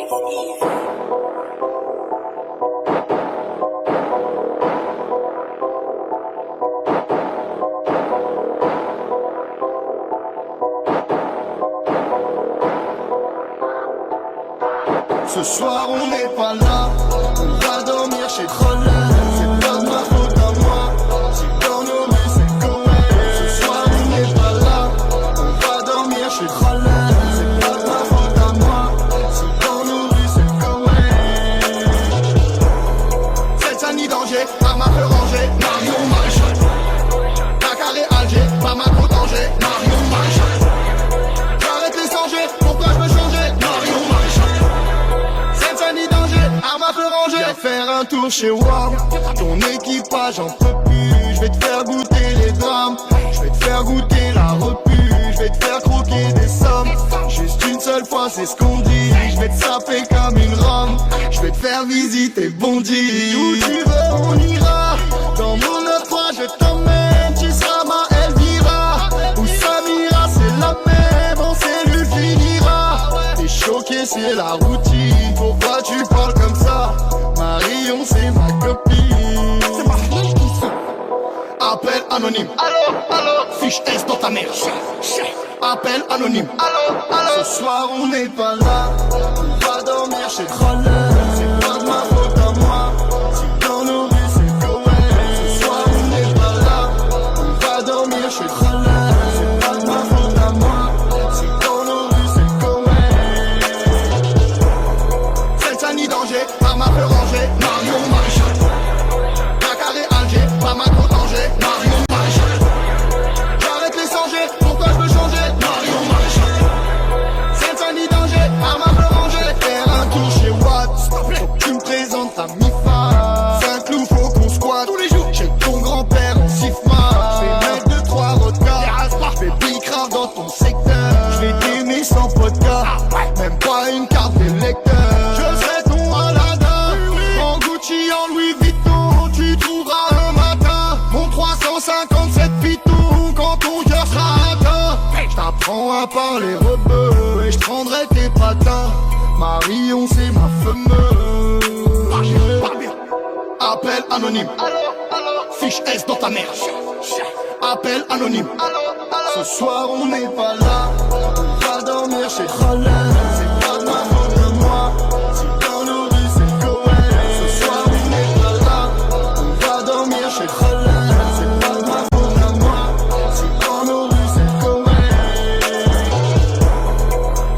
Ce soir on n'est pas là, on va dormir chez Troller. C'est pas de ma faute à moi, si dans nos rues c'est correct. Ce soir on n'est pas là, on va dormir chez Troller. C'est pas de ma faute à moi, si dans nos rues c'est correct. C'est ça ni danger, arme à feu rangé, Marion Maréchal. Dakar et Alger, pas ma côte danger, Marion Maréchal. J'arrête les sangers, pourquoi je veux changer, Marion Maréchal. Arme à feu rangé. Viens faire un tour chez Ward. Ton équipage en peut plus. Je vais te faire goûter les drames. Je vais te faire goûter la repu. Je vais te faire croquer des sommes. Juste une seule fois c'est ce qu'on dit. Je vais te saper comme une rame. Je vais te faire visiter Bondy. Où tu veux on ira. Dans mon 9-3 je t'emmène. Tu seras ma Elvira. Où Samira c'est la même. En cellule finira. T'es choqué c'est la routine. Pourquoi tu parles comme ça? Marion c'est ma copine. C'est ma fille qui sont. Appel anonyme. Allô, allô. Fiche S dans ta mère. Appel anonyme. Allô, allô. Ce soir on n'est pas là. On va dormir chez Troller. C'est pas de ma faute à moi. Si dans nos rues c'est correct. Ce soir on n'est pas là. On va dormir chez Troller. C'est pas de ma faute à moi. Si dans nos rues c'est correct. C'est ça ni danger. Arme à feu rangé, Marion Maréchal. Dakar et Alger, pas ma côte danger, Marion Maréchal. J'arrête les sangers, pourquoi je veux changer, Marion Maréchal. C'est ça ni danger, arme à feu rangé. Faire un tour chez Watt, faut que tu me présentes ta mi-fa. Saint-Cloud, faut qu'on squatte tous les jours. Chez ton grand-père en Sifma. Je vais mettre 2-3 rodkas. Je vais bicrave dans ton secteur. Je vais t'aimer sans podcast. Même pas une carte d'électeur. Je serai ton Aladdin. En Gucci, en Louis Vuitton. Tu trouveras un matin mon 357 piton. Quand ton cœur sera atteint, je t'apprends à parler rebeu. Et je prendrai tes patins. Marion c'est ma fameuse. Appel anonyme. Allô, allô. Fiche S dans ta mère. Appel anonyme. Allô, allô. Ce soir on n'est pas là. On va dormir chez Troller. C'est pas de ma faute à moi. Si dans nos rues c'est correct. Ce soir on n'est pas là. On va dormir chez Troller. C'est pas de ma faute à moi. Si dans nos rues c'est correct.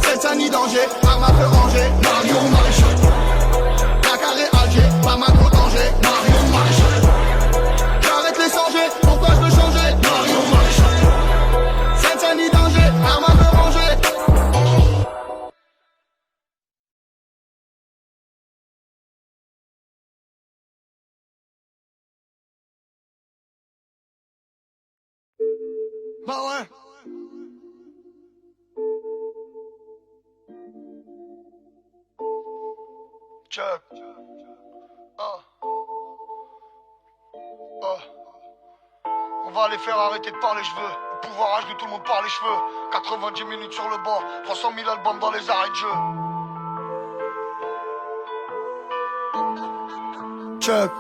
C'est ça ni danger. Arme à feu rangé, Marion Maréchal. Dakar et Alger, pas ma côte danger, Marion Maréchal. J'arrête les sangers, pourquoi je veux changer, Marion Maréchal. C'est ça ni danger, arme à feu rangé. Bah ouais. Chuck. On va les faire arrêter de parler cheveux. Le pouvoir âge de tout le monde par les cheveux. 90 minutes sur le banc, 300 000 albums dans les arrêts de jeu. Chuck.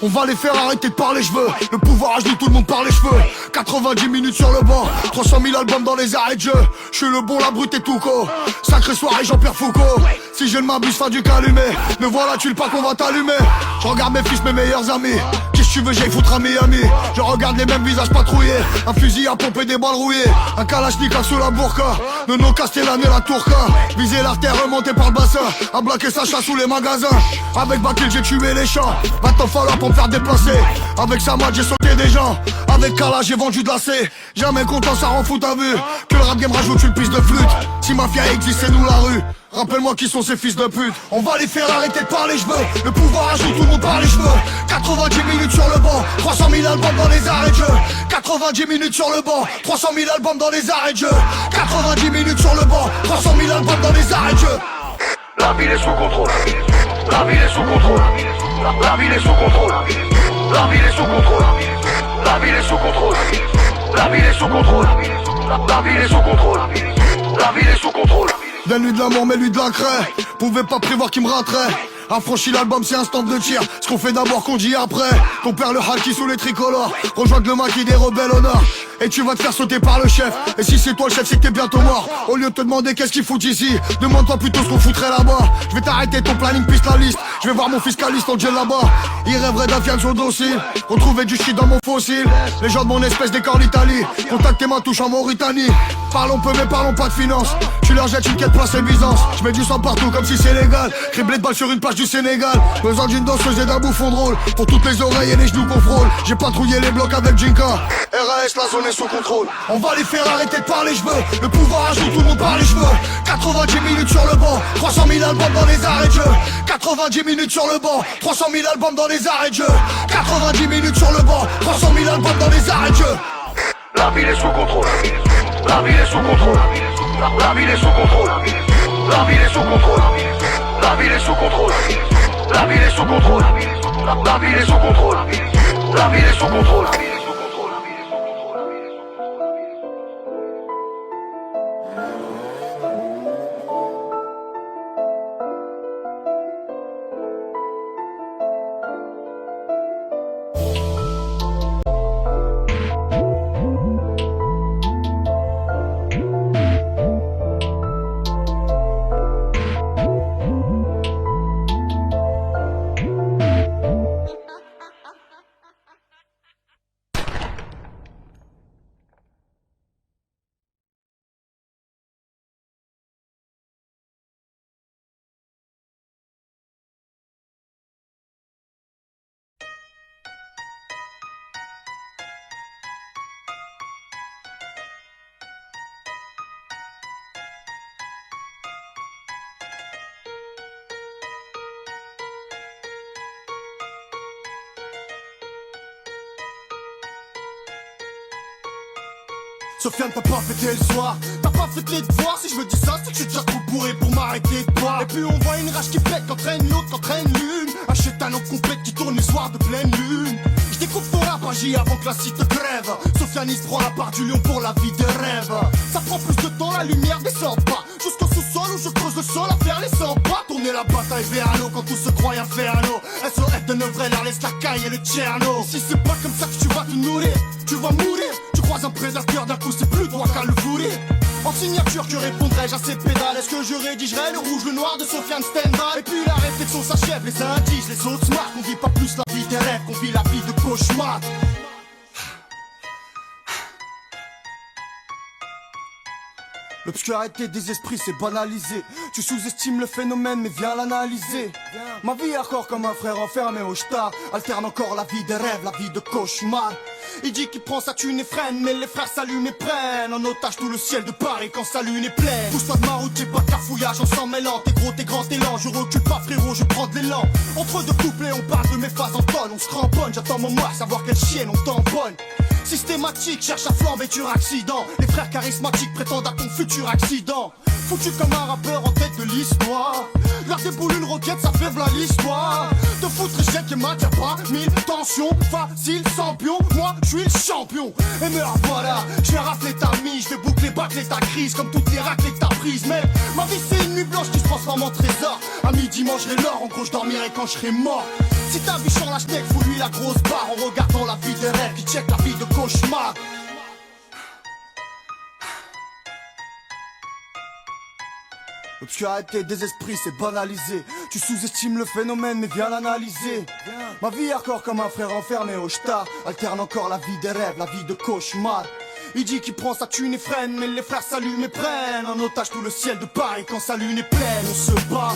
On va les faire arrêter de parler cheveux. Le pouvoir âge de tout le monde par les cheveux. 90 minutes sur le banc, 300 000 albums dans les arrêts de jeu. Je suis le bon, la brute et tout co. Sacrée soirée Jean-Pierre Foucault. Si je ne m'abuse, fin du calumet. Me voilà, tu le pas qu'on va t'allumer. Je regarde mes fils, mes meilleurs amis. Qu'est-ce que tu veux, j'aille foutre à Miami. Je regarde les mêmes visages patrouillés. Un fusil à pomper, des balles rouillées. Un kalachnikov sous la burqa. Nono Castellane et la Tourka. Viser l'artère remontée par le bassin. À blaquer sa chasse sous les magasins. Avec Bakil j'ai tué les champs. Va t'en falloir pour me faire déplacer. Avec Samad j'ai sauté des gens. Avec Kala j'ai vendu de la C. Jamais content ça rend fou t'as vu. Que le rap game rajoute une piste de flûte. Si mafia existe c'est nous la rue. Rappelle-moi qui sont ces fils de pute. On va les faire arrêter de parler cheveux. Le pouvoir ajoute tout le monde par les cheveux. 90 minutes sur le banc, 300 000 albums dans les arrêts de jeu. 90 minutes sur le banc, 300 000 albums dans les arrêts de jeu. 90 minutes sur le banc, 300 000 albums dans les arrêts de jeu. La ville est sous contrôle. La ville est sous contrôle. La ville est sous contrôle. La ville est sous contrôle. La ville est sous contrôle. La ville est sous contrôle. La ville est sous contrôle. La ville est sous contrôle. Donne-lui de l'amour, mais lui de la craie. Pouvais pas prévoir qu'il me raterait. Affranchi l'album, c'est un stand de tir. Ce qu'on fait d'abord, qu'on dit après. Ton père le haki sous les tricolores. Rejoindre le maquis des rebelles au nord. Et tu vas te faire sauter par le chef. Et si c'est toi le chef, c'est que t'es bientôt mort. Au lieu de te demander qu'est-ce qu'il fout ici, demande-toi plutôt ce qu'on foutrait là-bas. Je vais t'arrêter, ton planning piste la liste. Je vais voir mon fiscaliste en gel là-bas. Il rêverait d'un fiançailles sur le dossier. Retrouver du shit dans mon fossile. Les gens de mon espèce décorent l'Italie. Contactez ma touche en Mauritanie. Parlons peu mais parlons pas de finance. Tu leur jettes une quête place et Byzance. Je mets du sang partout comme si c'est légal. Criblé de balles sur une page du Sénégal. Besoin d'une danseuse et d'un bouffon de rôle. Pour toutes les oreilles et les genoux qu'on frôle. J'ai patrouillé les blocs avec Jinka. RAS, la zone est sous contrôle. On va les faire arrêter de parler, je veux. Le pouvoir ajoute tout le monde par les cheveux. 90 minutes sur le banc, 300 000 albums dans les arrêts de jeu. 90 minutes sur le banc, 300 000 albums dans les arrêts de jeu. 90 minutes sur le banc, 300 000 albums dans les arrêts de jeu. La ville est sous contrôle. La ville est sous contrôle. La ville est sous contrôle. La ville est sous contrôle. La ville est sous contrôle. La ville est sous contrôle. La ville est sous contrôle. La ville est sous contrôle. Sofiane, t'as pas fêté le soir, t'as pas fait les devoirs. Si je me dis ça, c'est que je suis déjà trop bourré pour m'arrêter de boire. Et puis on voit une rage qui pète, qu'entraîne l'autre, qu'entraîne l'une. Un chétan en complète qui tourne les soirs de pleine lune. Je découvre ton rap agi avant que la cite crève. Sofiane il se prend la part du lion pour la vie de rêve. Ça prend plus de temps, la lumière descend pas. Jusqu'au sous-sol où je creuse le sol à faire les 100 pas. Tourner la bataille vers l'eau quand tout se croit inferno. SOS de neuf l'air laisse la caille et le tcherno. Si c'est pas comme ça que tu vas te nourrir, tu vas mourir. Tu croises un prédateur, d'un coup c'est plus toi qu'à le fourrir. En signature, que répondrais-je à ces pédales? Est-ce que je rédigerais le rouge, le noir de Sofiane Stendhal? Et puis la réflexion s'achève, les indices, les autres marques. On vit pas plus la vie des rêves qu'on vit la vie de cauchemar. L'obscurité des esprits c'est banalisé. Tu sous-estimes le phénomène mais viens l'analyser. Ma vie est encore comme un frère enfermé au star. Alterne encore la vie des rêves, la vie de cauchemar. Il dit qu'il prend sa thune et freine, mais les frères s'allument et prennent en otage tout le ciel de Paris quand sa lune est pleine. Pousse-toi de ma route, j'ai pas de cafouillage, on s'en mêlant. T'es gros, t'es grand, t'es lent, je recule pas frérot, je prends de l'élan. Entre deux couplets, on parle de mes phases en tonne. On se cramponne, j'attends mon mois, savoir quelle chienne on tamponne. Systématique, cherche à flamber sur accident. Les frères charismatiques prétendent à ton futur accident. Foutu comme un rappeur en tête de l'histoire. Leur déboule une roquette, ça fait v'là l'histoire. Te foutre échec et mat, y'a pas mille tensions. Facile, sans pion, moi j'suis le champion. Et me voilà, j'vais rafler ta mie, j'vais boucler, bâcler ta crise. Comme toutes les raclées que t'as prises. Mais ma vie c'est une nuit blanche qui se transforme en trésor. À midi mangerai l'or, en gros j'dormirai quand j'serai mort. Si ta vie change la schneck, fous-lui la grosse barre. En regardant la vie des rêves qui check la vie de cauchemar. L'obscurité des esprits c'est banalisé. Tu sous-estimes le phénomène mais viens l'analyser. Ma vie est encore comme un frère enfermé au star. Alterne encore la vie des rêves, la vie de cauchemar. Il dit qu'il prend sa thune et freine, mais les frères s'allument et prennent en otage tout le ciel de Paris quand sa lune est pleine. On se bat,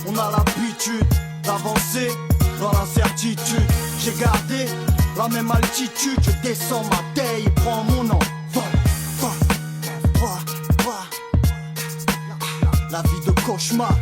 on a l'habitude d'avancer dans l'incertitude. J'ai gardé la même altitude, je descends ma taille et prends mon envol. La vie de cauchemar.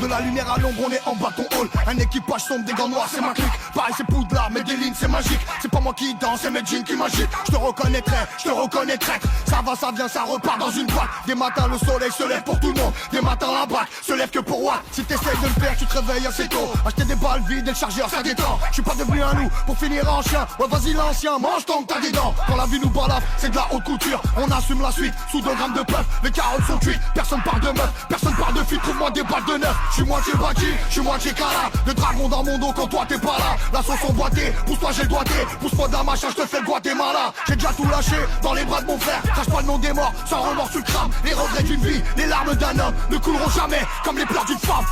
De la lumière à l'ombre, on est en bas ton hall. Un équipage sombre, des gants noirs, c'est ma clique. Pareil, c'est Poudlard, mais des lignes, c'est magique. C'est pas moi qui danse, c'est mes jeans qui m'agitent. Je te reconnais traître. Ça va, ça vient, ça repart dans une boîte. Des matins, le soleil se lève pour tout le monde. Des matins, la braque se lève que pour moi. Si t'essayes de le faire, tu te réveilles assez tôt. Acheter des balles vides et le chargeur, ça détend. Je suis pas devenu un loup pour finir en chien. Ouais, vas-y, l'ancien, mange tant que t'as des dents. Quand la vie nous balafre, c'est de la haute couture. On assume la suite, sous 2 grammes de puff. Les carottes sont cuites, personne parle de meuf. Personne parle de fille, trouve-moi des balles de neuf. Je suis moitié bâti, je suis moitié cala. Le dragon dans mon dos quand toi t'es pas là. La sauce emboîtée, pousse-toi j'ai le doigté. Pousse-moi de la machin, je te fais le Guatemala. J'ai déjà tout lâché dans les bras de mon frère. Crache pas le nom des morts, sans remords tu le crames. Les regrets d'une vie, les larmes d'un homme ne couleront jamais comme les pleurs d'une femme.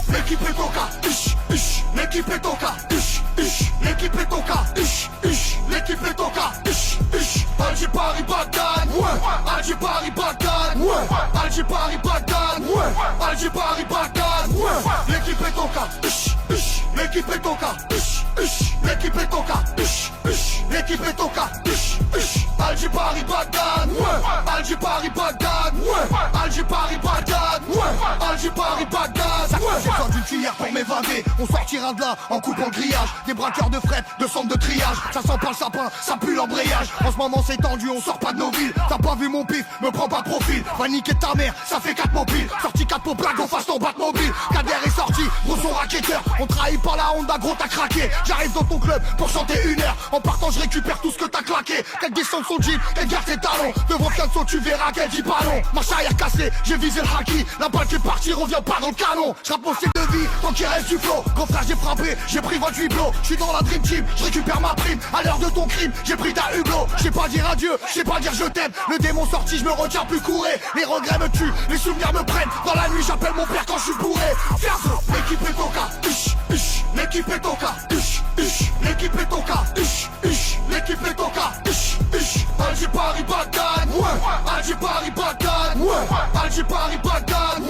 L'équipe est toca, l'équipe est toca, l'équipe est toca, l'équipe est toca, Alger Paris Bagdad, Alger Paris Bagdad, Alger Paris Bagdad, Alger Paris Bagdad, l'équipe est toca, l'équipe est toca, l'équipe est toca, l'équipe est toca, Alger Paris Bagdad, Alger Paris Bagdad, Alger Paris Bagdad, Alger Paris Bagdad. J'ai besoin d'une cuillère pour m'évader. On sortira de là en coupant le grillage. Des braqueurs de fret, de centre de triage. Ça sent pas le sapin, ça pue l'embrayage. En ce moment c'est tendu, on sort pas de nos villes. T'as pas vu mon pif, me prends pas de profil. Va niquer ta mère, ça fait 4 mobiles. Sorti 4 pour blague, on fasse ton bat mobile. Kader est sorti, gros son racketteur. On trahit par la Honda, gros t'as craqué. J'arrive dans ton club pour chanter 1 heure. En partant je récupère tout ce que t'as claqué. Qu'elle descende son jean, qu'elle garde ses talons. Devant Piazzo tu verras qu'elle dit pas non. Marche arrière cassée, j'ai visé le haki. La balle qui est partie revient pas dans le canon. J'rappe mon style de vie, tant qu'il reste du flow. Grand frère j'ai frappé, j'ai pris 28 blows. J'suis dans la dream team, je récupère ma prime. À l'heure de ton crime, j'ai pris ta hublot. J'sais pas dire adieu, j'sais pas dire je t'aime. Le démon sorti, je me retiens plus courir. Les regrets me tuent, les souvenirs me prennent. Dans la nuit j'appelle mon père quand je suis bourré. Fiasco, l'équipe est toca, l'équipe est toca, l'équipe est toca, l'équipe est toca, Alger Paris Bagdad, Alger Paris Bagdad, Alger Paris Bagdad,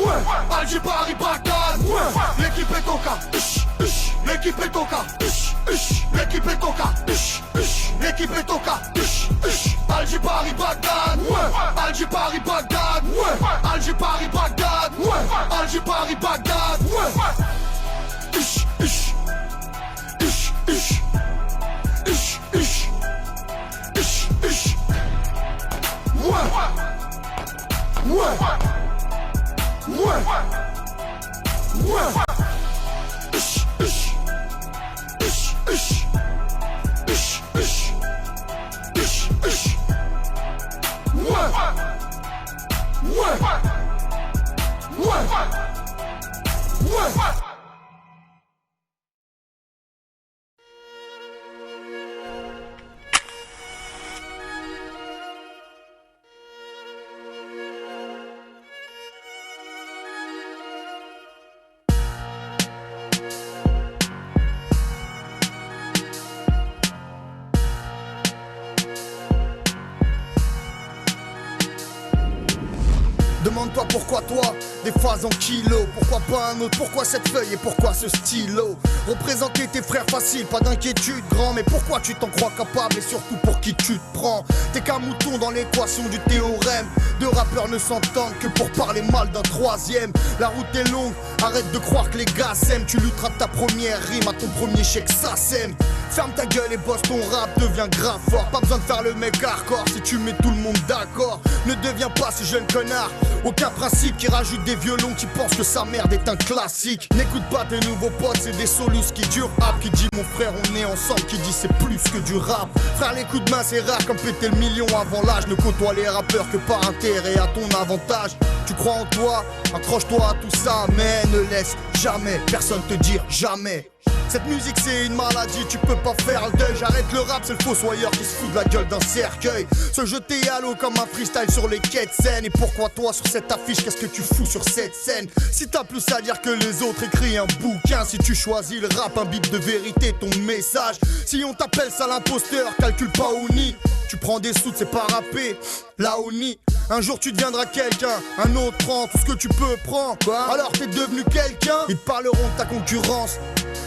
Alger Paris Bagdad, l'équipe est toca, l'équipe est toca, l'équipe est toca, l'équipe est toca, Alger Paris Bagdad, Alger Paris Bagdad, Alger Paris Bagdad, Alger Paris Bagdad, Demande-toi pourquoi toi, des phases en kilos. Pourquoi pas un autre, pourquoi cette feuille et pourquoi ce stylo. Représenter tes frères facile, pas d'inquiétude grand. Mais pourquoi tu t'en crois capable et surtout pour qui tu te prends. T'es qu'un mouton dans l'équation du théorème. Deux rappeurs ne s'entendent que pour parler mal d'un troisième. La route est longue, arrête de croire que les gars s'aiment. Tu lutteras de ta première rime à ton premier chèque, ça sème. Ferme ta gueule et bosse ton rap, devient grave fort. Pas besoin de faire le mec hardcore si tu mets tout le monde d'accord. Ne deviens pas ce jeune connard. Aucun principe qui rajoute des violons qui pensent que sa merde est un classique. N'écoute pas tes nouveaux potes, c'est des solus qui durent rap. Qui dit mon frère on est ensemble, qui dit c'est plus que du rap. Frère les coups de main c'est rare comme péter le million avant l'âge. Ne côtoie les rappeurs que par intérêt à ton avantage. Tu crois en toi, accroche-toi à tout ça. Mais ne laisse jamais personne te dire jamais. Cette musique c'est une maladie, tu peux pas faire le deuil. J'arrête le rap, c'est le fossoyeur qui se fout de la gueule d'un cercueil. Se jeter à l'eau comme un freestyle sur les quais de scène. Et pourquoi toi sur cette affiche, qu'est-ce que tu fous sur cette scène? Si t'as plus à dire que les autres, écris un bouquin. Si tu choisis le rap, un bip de vérité, ton message. Si on t'appelle sale imposteur, calcule pas ou ni. Tu prends des sous, c'est pas rapper, là ou ni. Un jour tu deviendras quelqu'un, un autre prend tout ce que tu peux prendre. Quoi? Alors t'es devenu quelqu'un, ils te parleront de ta concurrence.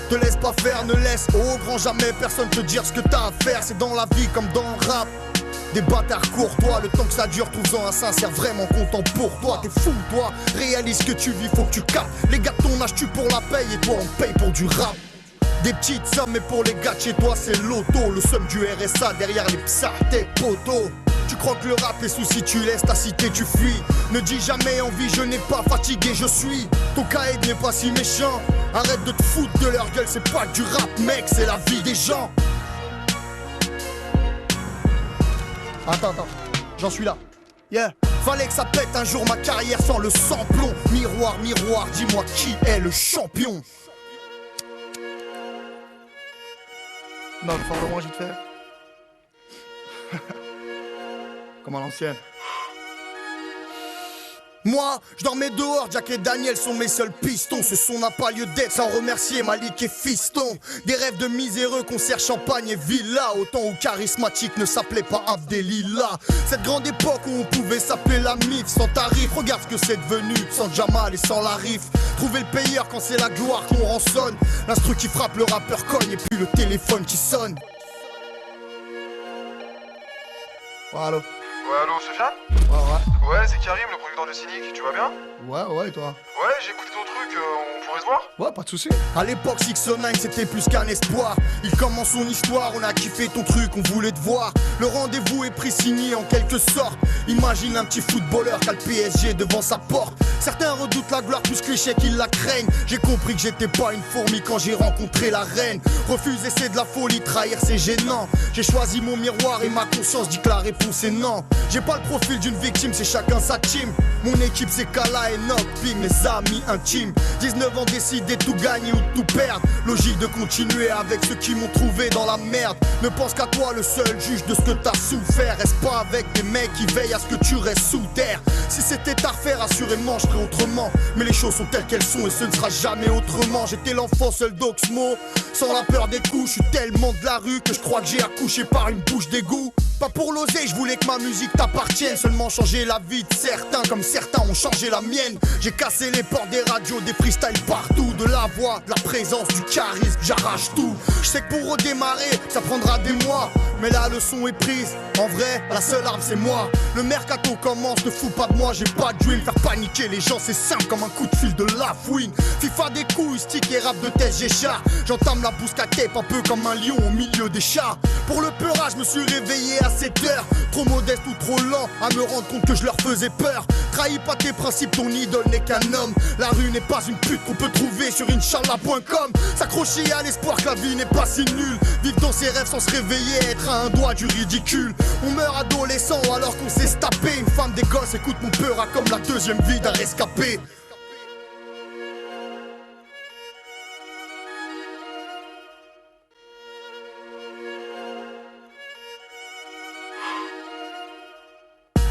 Te laisse pas faire, ne laisse au grand jamais personne te dire ce que t'as à faire. C'est dans la vie comme dans le rap. Des bâtards courtois, le temps que ça dure, trouve-en un sincère vraiment content pour toi. T'es fou toi, réalise que tu vis, faut que tu captes. Les gars de ton âge tuent pour la paye et toi on paye pour du rap. Des petites sommes mais pour les gars de chez toi c'est l'auto. Le somme du RSA derrière les psas, tes potos. Tu crois que le rap, les soucis tu laisses, ta cité tu fuis. Ne dis jamais envie, je n'ai pas fatigué, je suis. Ton caïd n'est pas si méchant. Arrête de te foutre de leur gueule, c'est pas du rap mec, c'est la vie des gens. Attends, j'en suis là. Yeah. Fallait que ça pète un jour ma carrière sans le samplon. Miroir, miroir, dis-moi qui est le champion. Non, fort de moi, j'ai te fait. Comme à l'ancienne. Moi, je dormais dehors, Jack et Daniel sont mes seuls pistons. Ce son n'a pas lieu d'être sans remercier Malik et Fiston. Des rêves de miséreux, concert champagne et villa. Autant où charismatique ne s'appelait pas Abdelila. Cette grande époque où on pouvait s'appeler la MIF sans tarif. Regarde ce que c'est devenu, sans Jamal et sans la rif. Trouver le payeur quand c'est la gloire qu'on rançonne. L'instru qui frappe, le rappeur cogne et puis le téléphone qui sonne. Oh, allô. Ouais, allô, Sofiane? Ouais. Ouais, c'est Karim, le producteur de Cynic, tu vas bien? Ouais, et toi? Ouais, j'ai écouté ton truc, on pourrait se voir? Ouais, pas de soucis. À l'époque, 609 c'était plus qu'un espoir. Il commence son histoire, on a kiffé ton truc, on voulait te voir. Le rendez-vous est pris signé en quelque sorte. Imagine un petit footballeur qui a le PSG devant sa porte. Certains redoutent la gloire plus que l'échec, ils la craignent. J'ai compris que j'étais pas une fourmi quand j'ai rencontré la reine. Refuser c'est de la folie, trahir c'est gênant. J'ai choisi mon miroir et ma conscience dit que la réponse est non. J'ai pas le profil d'une victime, c'est chacun sa team. Mon équipe c'est Kala et Nocpim, mes amis intimes. 19 ans décidé de tout gagner ou de tout perdre. Logique de continuer avec ceux qui m'ont trouvé dans la merde. Ne pense qu'à toi, le seul juge de ce que t'as souffert. Reste pas avec des mecs qui veillent à ce que tu restes sous terre. Si c'était à refaire, assurément je ferais autrement. Mais les choses sont telles qu'elles sont et ce ne sera jamais autrement. J'étais l'enfant seul d'Oxmo, sans la peur des coups. Je suis tellement de la rue que je crois que j'ai accouché par une bouche d'égout. Pas pour l'oser, je voulais que ma musique t'appartienne. Seulement changer la vie de certains comme certains ont changé la mienne. J'ai cassé les portes des radios, des freestyles partout. De la voix, de la présence, du charisme, j'arrache tout. Je sais que pour redémarrer, ça prendra des mois. Mais la leçon est prise, en vrai, la seule arme c'est moi. Le mercato commence, ne fous pas de moi, j'ai pas de dream. Faire paniquer les gens c'est simple comme un coup de fil de la fouine. FIFA des couilles, stick et rap de tête j'écharpe. J'entame la bousque à tape un peu comme un lion au milieu des chats. Pour le peurage, je me suis réveillé à 7 heures. Trop modeste ou trop lent à me rendre compte que je leur faisais peur. Trahis pas tes principes, ton idole n'est qu'un homme. La rue n'est pas une pute qu'on peut trouver sur inch'Allah.com. S'accrocher à l'espoir que la vie n'est pas si nulle. Vivre dans ses rêves sans se réveiller, être à un doigt du ridicule. On meurt adolescent alors qu'on s'est tapé. Une femme des gosses écoute mon peur comme la deuxième vie d'un rescapé.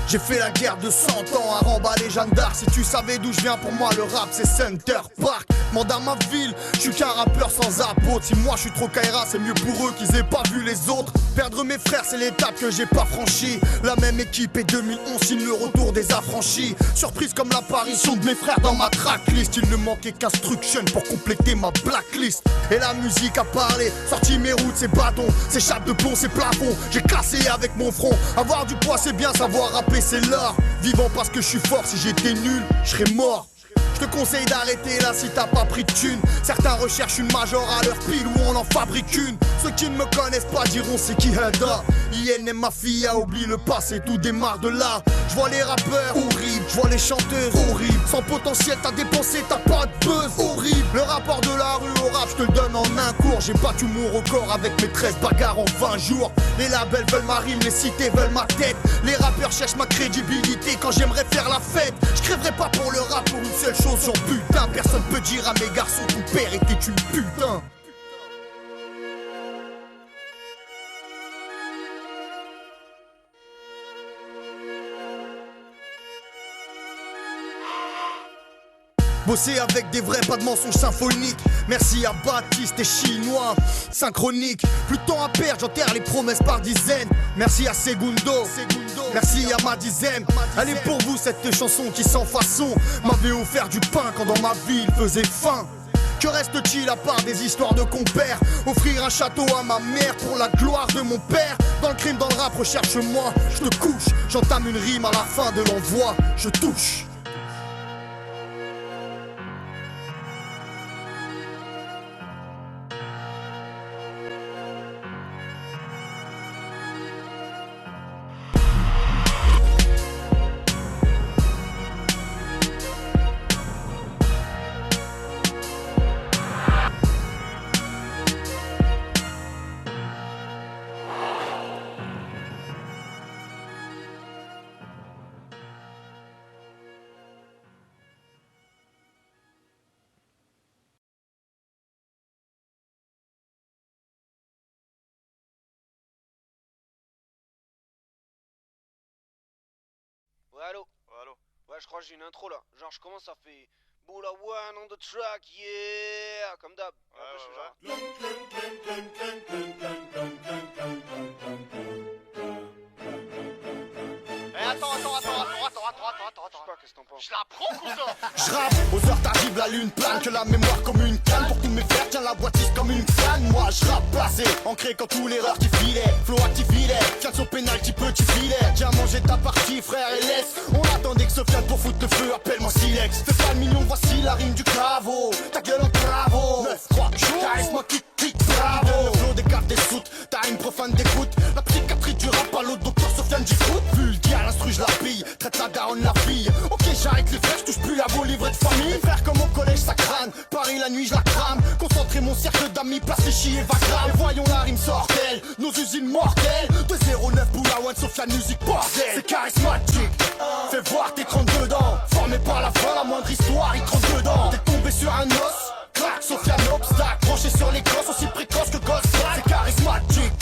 J'ai fait la guerre de 100 ans à remballer Jeanne d'Arc. Si tu savais d'où je viens, pour moi le rap c'est Center Park. Mande à ma ville, je suis qu'un rappeur sans apôtre. Si moi je suis trop Kaira, c'est mieux pour eux qu'ils aient pas vu les autres. Perdre mes frères c'est l'étape que j'ai pas franchie. La même équipe et 2011 signe le retour des affranchis. Surprise comme l'apparition de mes frères dans ma tracklist. Il ne manquait qu'instruction pour compléter ma blacklist. Et la musique a parlé, sorti mes routes, ces bâtons, ces chapes de plomb, ces plafonds. J'ai cassé avec mon front. Avoir du poids c'est bien, savoir rapper c'est l'art. Vivant parce que je suis fort, si j'étais nul, je serais mort. Je te conseille d'arrêter là si t'as pas pris de thune. Certains recherchent une major à leur pile où on en fabrique une. Ceux qui ne me connaissent pas diront c'est qui Heda. IN et Mafia, oublie le passé, tout démarre de là. Je vois les rappeurs horribles, je vois les chanteurs horribles. Sans potentiel t'as dépensé, t'as pas de buzz horrible. Le rapport de la rue au rap, je te le donne en un cours. J'ai battu mon record avec mes 13 bagarres en 20 jours. Les labels veulent ma rime, les cités veulent ma tête. Les rappeurs cherchent ma crédibilité quand j'aimerais faire la fête. Je crèverais pas pour le rap pour une seule chose, genre putain. Personne peut dire à mes garçons ton père était une putain. Bosser avec des vrais, pas de mensonges symphoniques. Merci à Baptiste et Chinois, synchronique. Plus de temps à perdre, j'enterre les promesses par dizaines. Merci à Segundo, merci à Madizem. Elle est pour vous cette chanson qui sans façon m'avait offert du pain quand dans ma vie il faisait faim. Que reste-t-il à part des histoires de compères? Offrir un château à ma mère pour la gloire de mon père. Dans le crime, dans le rap, recherche-moi. Je te couche, j'entame une rime à la fin de l'envoi. Je touche. Ouais, allô? Ouais, allô. Ouais, je crois que j'ai une intro là. Genre, je commence, ça fait Boula one on the track, yeah! Comme d'hab. Et après, je fais genre. Je sais pas, qu'est-ce que t'en penses? Je la prends, cousin. J'rappe, aux heures t'arrives, la lune plane, que la mémoire comme une canne. Pour tous mes frères, tiens la boîtise comme une canne. Moi j'rappe placé, ancré quand tout l'erreur qui filait. Flow activé, tiens son pénalty petit filet. Tiens manger ta partie frère et laisse. On attendait que Sofiane pour foutre le feu, appelle-moi Silex. Fais pas le mignon, voici la rime du cravo. Ta gueule en bravo. 9-3, charisme kick, bravo. Le flow des cartes des soutes, ta rime profane d'écoute. La psychiatrie du rap à l'autre, docteur Sofiane j'écoute. Vulgaire, l'instru je la pille, traite la daronne la fille. Ok j'arrête les frères, je touche plus à vos livrets de famille. Faire comme au collège ça crâne, Paris la nuit je la crame. Concentrer mon cercle d'amis, place les chiens et vagrame. Et voyons la rime sortelle, nos usines mortelles. 209 Boulawan, Sofiane musique bordel. C'est charismatique, fais voir tes 32 dents. Formé par la fin, la moindre histoire, il 32 dents. T'es tombé sur un os, clac, Sofiane obstacle. Branché sur les gosses, aussi précoce que gosse. C'est charismatique,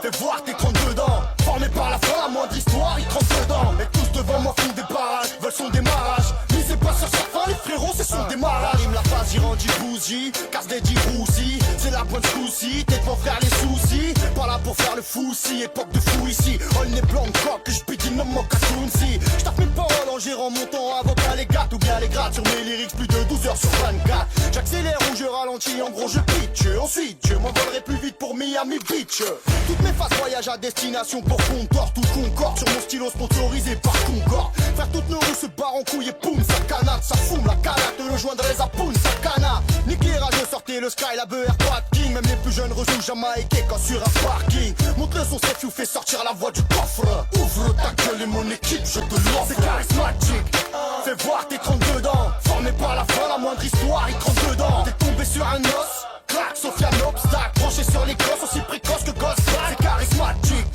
fais voir tes 32 dents. Formé par la fin, la moindre histoire, il 32 dents. Et tous devant moi font des barrages, veulent son démarrage. Misez pas sur sa fin, les frérots, c'est son démarrage. Rime la base, il rendit bougie, casse des dix roussis. C'est la bonne souci, t'es devant faire les soucis. Pas là pour faire le fou, si époque de fou ici. On est blanc de coq, je pidine no moque à si. J'tape mes paroles en gérant mon temps, avocat les gâtes ou bien les grattes. Sur mes lyrics, plus de 12 heures sur 24. J'accélère ou je ralentis, en gros je pitch. Ensuite, je m'envolerai plus vite pour Miami Beach. Toutes mes phases voyagent à destination pour Concorde. Tout Concorde sur mon stylo sponsorisé par Concorde. Faire toutes nos rues se barrent en couille et poum, ça canade, ça fume la canade. Te rejoindrai à poum, ça cana. L'éclairage sortez le sky, la BR pas de king. Même les plus jeunes rejouent jamaïquais quand sur un parking. Monte le son, c'est fou, fait sortir la voix du coffre. Ouvre ta gueule et mon équipe, je te l'offre. C'est charismatique, fais voir tes 32 dents. Formé par la fin, la moindre histoire, il 32 dents. T'es tombé sur un os, clac, Sofiane obstacle. Branché sur les gosses, aussi précoce que gosse. C'est charismatique,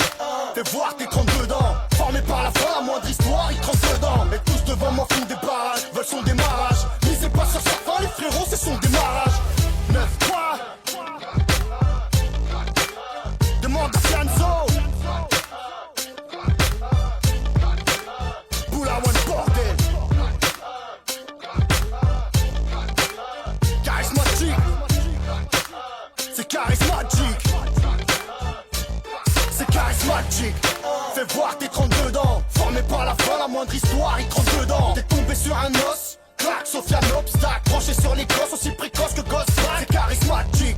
fais voir tes 32 dents. Formé par la fin, la moindre histoire, il 32 dents. Et tous devant moi font des barrages, veulent son démarrage. Misez pas sur sa fin, les frérots, c'est son démarrage. 9-3, demande à Fianzo. Boulawan bordel. Charismatique, c'est charismatique. C'est charismatique, fais voir tes 32 dents. Formé par la fin, la moindre histoire, il 32 dents. T'es tombé sur un os, clac, Sofiane obstacle. Branché sur les gosses, aussi précoce que gosse. C'est charismatique,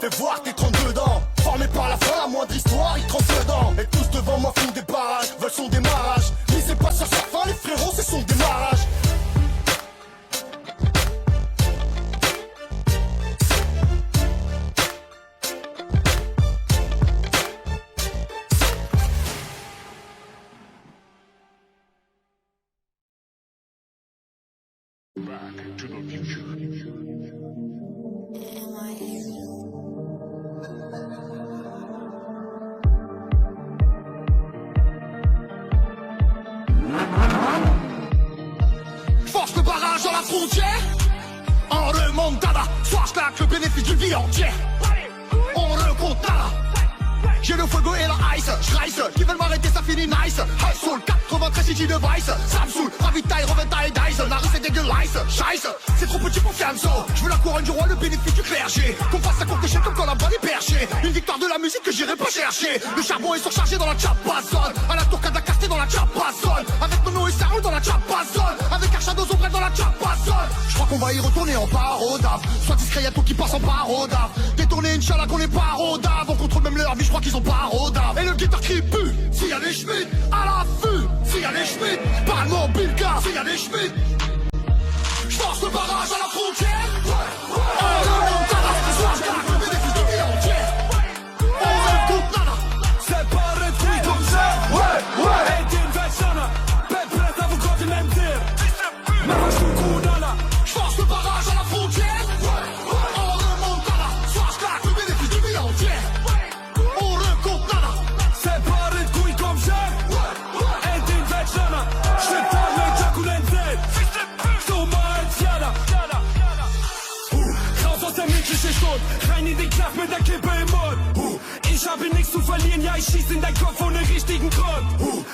fais voir tes 32 dents. Formé par la fin, la moindre histoire, il 32 dents. Et tous devant moi font des barrages, veulent son démarrage. Misez pas sur sa fin, les frérots, c'est son démarrage. Back to the future. Force le barrage dans la frontière. En remontada, soir je claque le bénéfice d'une vie entière. On recomptera. J'ai le fuego et la ice, j'rice. Qui veulent m'arrêter ça finit nice. High soul, 93 city device. Samsung, ravitaille, reventaille, dice. La rue c'est dégueulasse, scheisse. C'est trop petit pour Fianzo. Je veux la couronne du roi, le bénéfice du clergé. Qu'on fasse sa courte échelle comme quand la balle est perchée. Une victoire de la musique que j'irai pas chercher. Le charbon est surchargé dans la chapazone. À la tourcade, la casté dans la chapazone. Avec Nono et Sarou dans la chapazone. Avec Archado Zombrel dans la chapazone. Je crois qu'on va y retourner en parodave. Sois discret, y'a tout qui passe en parodave. Détourner Inch'Allah qu'on est parodave. On contrôle même leur vie, je crois qu'ils ont parodave. Et le guitare qui pue, s'il y a des Schmitt. À l'affût, s'il y a des Schmitt. Parle-moi Bilka, s'il y a des Schmitt. J'force le barrage à la frontière. On remonte à la soir, j'garde le bénéfice de vie entière. On rencontre nada. C'est pas le truc comme ça. Ouais. Et d'une versana. Pepper, ça vous compte le même tir. Mais moi je suis coudala. J'force le barrage à la frontière. On remonte à la soir, j'garde le bénéfice de vie entière. On rencontre nada. C'est pas le truc comme ça. Et d'une versana. Je parle le Jaculenze. Klischee schon, rein in den Knast mit der Kippe im Mund. Ich habe nichts zu verlieren, ja ich schieß in dein Kopf ohne richtigen Grund.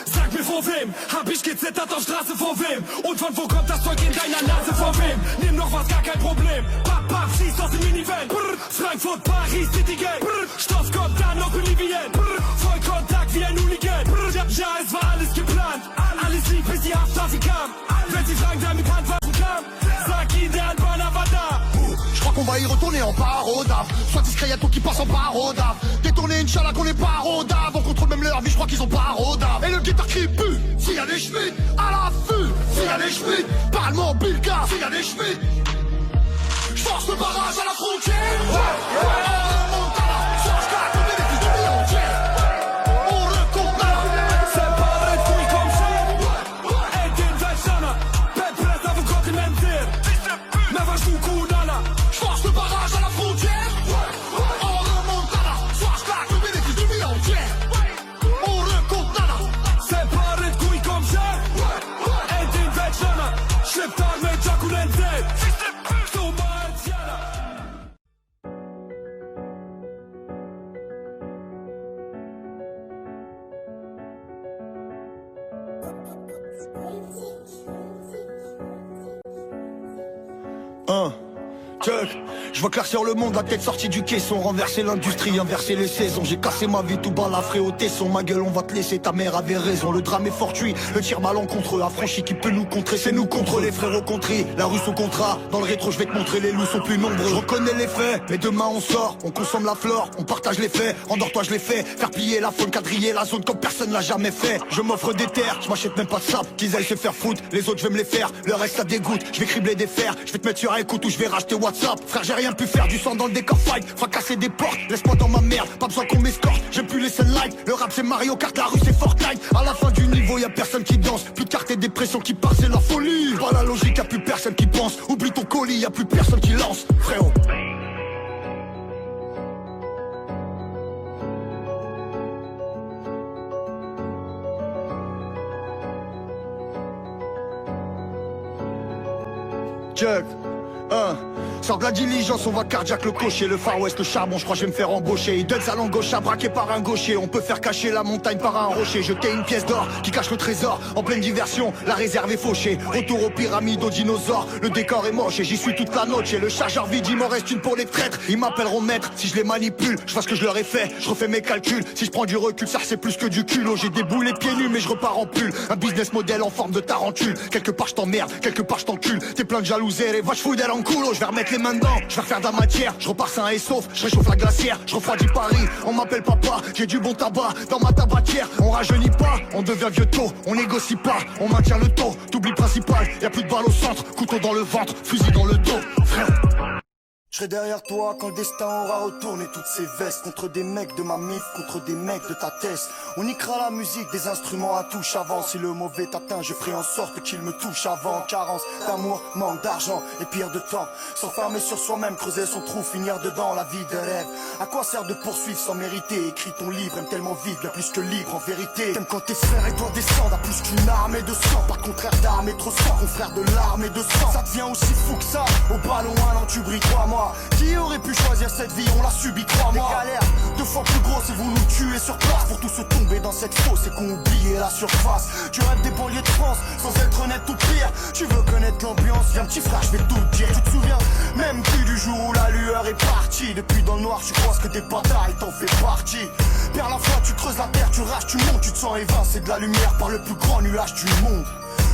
Sag mir vor wem, hab ich gezittert auf Straße vor wem? Und von wo kommt das Zeug in deiner Nase vor wem? Nimm noch was, gar kein Problem. Papp, papp, schieß aus dem Minivan. Frankfurt, Paris, City Gang. Stoffgott, dann noch Bolivien. Vollkontakt wie ein Hooligan. Ja, es war alles geplant. Alles lief bis die Haftstrafe kam. Wenn sie fragen, wer mit Handwaffen kam, sag ihnen, der Albaner war da. Je crois qu'on va y retourner en parodave. Sois discret, y'a tout qui passe en parodave. Détourner Inch'Allah qu'on est parodave. On contrôle même leur vie, je crois qu'ils ont parodave. Et le guitare qui pue, s'il y a des Schmitt. À l'affût, s'il y a des Schmitt. Parle-moi Bilka, s'il y a des Schmitt. J'force le barrage à la frontière. On remonte à la soir, j'garde le bénéfice de vie entière. On rencontre nada. C'est pas le truc comme ça. Et d'une versana. Pepper, ça vous compte le même tir. Mais moi je suis coudala. J'force le barrage à la frontière. On remonte à la soir, j'garde le bénéfice de vie entière. On rencontre nada. C'est pas le truc comme ça. Et d'une versana. Je parle le Jaculenze. Chuck, je veux claircir le monde, la tête sortie du caisson. Renverser l'industrie, inverser les saisons. J'ai cassé ma vie tout balafré au tesson. Ma gueule on va te laisser, ta mère avait raison. Le drame est fortuit, le tir malencontreux. Affranchi qui peut nous contrer, c'est nous contre les frères au contré. La rue sous contrat, dans le rétro je vais te montrer. Les loups sont plus nombreux, je reconnais les faits. Mais demain on sort, on consomme la flore. On partage les faits, endors-toi je les fais. Faire plier la faune, quadriller la zone comme personne l'a jamais fait. Je m'offre des terres, je m'achète même pas de sable. Qu'ils aillent se faire foutre, les autres je vais me les faire. Le reste ça dégoûte, je vais cribler des fers. Je vais te mettre sur écoute ou je vais racheter WhatsApp. Frère j'ai rien pu faire, du sang dans le décor fight. Fracasser des portes, laisse-moi dans ma merde. Pas besoin qu'on m'escorte, j'aime plus les sunlight. Le rap c'est Mario Kart, la rue c'est Fortnite. À la fin du niveau y'a personne qui danse. Plus de cartes et des pressions qui partent, c'est la folie. Pas la logique, y'a plus personne qui pense. Oublie ton colis, y'a plus personne qui lance. Frérot. Chuck, sors de la diligence, on va cardiaque le cocher. Le Far West, le charbon, je crois que je vais me faire embaucher. Il donne sa langue gauche à braquer par un gaucher. On peut faire cacher la montagne par un rocher. Jeter une pièce d'or qui cache le trésor. En pleine diversion, la réserve est fauchée. Retour aux pyramides, aux dinosaures. Le décor est moche et j'y suis toute la noche. Et le chargeur vide, il m'en reste une pour les traîtres. Ils m'appelleront maître, si je les manipule, je vois ce que je leur ai fait. Je refais mes calculs, si je prends du recul, ça c'est plus que du culot. J'ai des boules les pieds nus mais je repars en pull. Un business model en forme de tarentule. Quelque part je t'emmerde, quelque part je t'encule. T'es plein de jalousie et va je fous d'elle en coulo. Je vais remettre les mains dedans, je vais refaire de la matière. Je repars sain et sauf, je réchauffe la glacière. Je refroidis Paris, on m'appelle papa. J'ai du bon tabac dans ma tabatière. On rajeunit pas, on devient vieux tôt. On négocie pas, on maintient le taux. T'oublies principal, y'a plus de balles au centre. Couteau dans le ventre, fusil dans le dos. Frère, je serai derrière toi quand le destin aura retourné toutes ces vestes. Contre des mecs de ma mif, contre des mecs de ta thèse. On niquera la musique, des instruments à touche avant. Si le mauvais t'atteint, je ferai en sorte qu'il me touche avant. Carence d'amour, manque d'argent et pire de temps. S'enfermer sur soi-même, creuser son trou, finir dedans la vie de rêve. À quoi sert de poursuivre sans mériter? Écris ton livre, aime tellement vivre, bien plus que libre en vérité. T'aimes quand tes frères et toi descendent à plus qu'une armée de sang. Pas contraire d'armes et trop sang, confrère de l'arme et de sang. Ça devient aussi fou que ça, au ballon un an tu brilles, crois-moi. Qui aurait pu choisir cette vie, on l'a subi, crois-moi. Des galères, deux fois plus gros, c'est vous nous tuer sur place. Pour tous se tomber dans cette fosse et qu'on oublie la surface. Tu rêves des banlieues de France, sans être honnête ou pire. Tu veux connaître l'ambiance, viens petit frère, je vais tout dire. Tu te souviens même plus du jour où la lueur est partie. Depuis dans le noir, tu crois que des bâtards et t'en fais partie. Perds la foi, tu creuses la terre, tu rages, tu montes, tu te sens évincé de la lumière par le plus grand nuage du monde.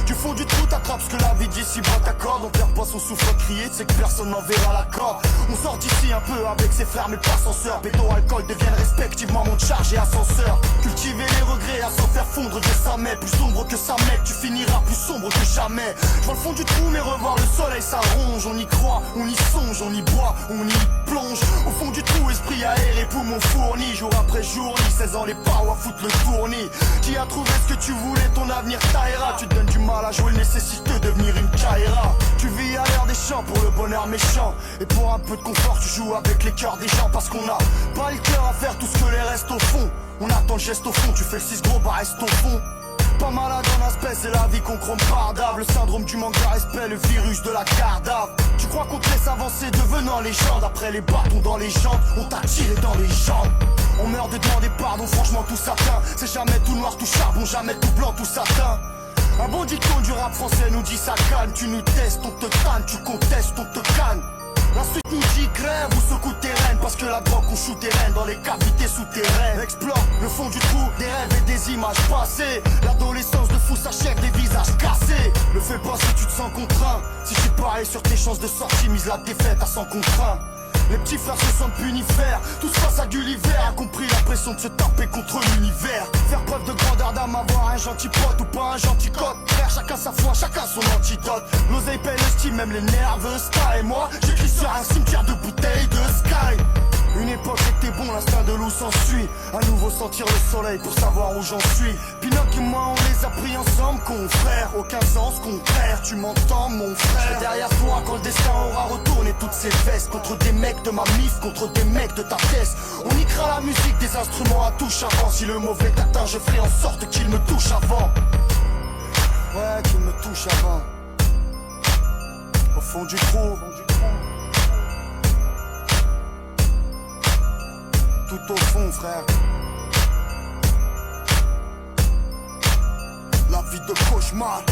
Du fond du trou t'attrapes ce que la vie d'ici bas t'accorde. On perd pas son souffle à crier, c'est que personne n'en verra la corde. On sort d'ici un peu avec ses frères mais pas sans sœur. Béton, alcool deviennent respectivement monte charge et ascenseur. Cultiver les regrets à s'en faire fondre de sa mère. Plus sombre que sa mec, tu finiras plus sombre que jamais. Je vois le fond du trou mais revoir le soleil ça ronge. On y croit, on y songe, on y boit, on y plonge. Au fond du trou, esprit aéré, poumons fournis. Jour après jour, 16 ans les parois foutent le tournis. Qui a trouvé ce que tu voulais, ton avenir taillera. Tu te donnes du mal à jouer le nécessite de devenir une Kaira. Tu vis à l'air des champs pour le bonheur méchant. Et pour un peu de confort tu joues avec les cœurs des gens. Parce qu'on a pas le cœur à faire tout ce que les restes au fond. On attend le geste au fond, tu fais le 6 gros, bah reste au fond. Pas malade en aspect, c'est la vie qu'on chrome pardave. Le syndrome du manque de respect, le virus de la cardave. Tu crois qu'on te laisse avancer devenant légende. Après les bâtons dans les jambes, on t'a tiré dans les jambes. On meurt de demander pardon, franchement tout satin. C'est jamais tout noir, tout charbon, jamais tout blanc, tout satin. Un bon dicton du rap français nous dit ça calme. Tu nous testes, on te tanne, tu contestes, on te canne. La suite nous dit grève ou secoue tes rênes. Parce que la drogue on shoot tes rênes dans les cavités souterraines. Explore le fond du trou, des rêves et des images passées. L'adolescence de fou s'achève des visages cassés. Le fais pas si tu te sens contraint. Si tu paries sur tes chances de sortie, mise la défaite à 100 contre 1. Les petits frères se sentent punifères. Tous face à Gulliver, a compris la pression de se taper contre l'univers. Faire preuve de grandeur d'âme, avoir un gentil pote ou pas un gentil cote. Frère, chacun sa foi, chacun son antidote. L'oseille paye le style, même les nerveux. Sky et moi, j'écris sur un cimetière de bouteilles de Sky. Une époque était bon, l'instinct de loup s'ensuit. À nouveau sentir le soleil pour savoir où j'en suis. Pinocchio et moi on les a pris ensemble, confrère. Aucun sens contraire, tu m'entends mon frère. Derrière toi quand le destin aura retourné toutes ses vestes. Contre des mecs de ma mif, contre des mecs de ta pièce. On niquera la musique des instruments à touche avant. Si le mauvais t'atteint, je ferai en sorte qu'il me touche avant. Ouais, qu'il me touche avant. Au fond du trou. Tout au fond, frère. La vie de cauchemar.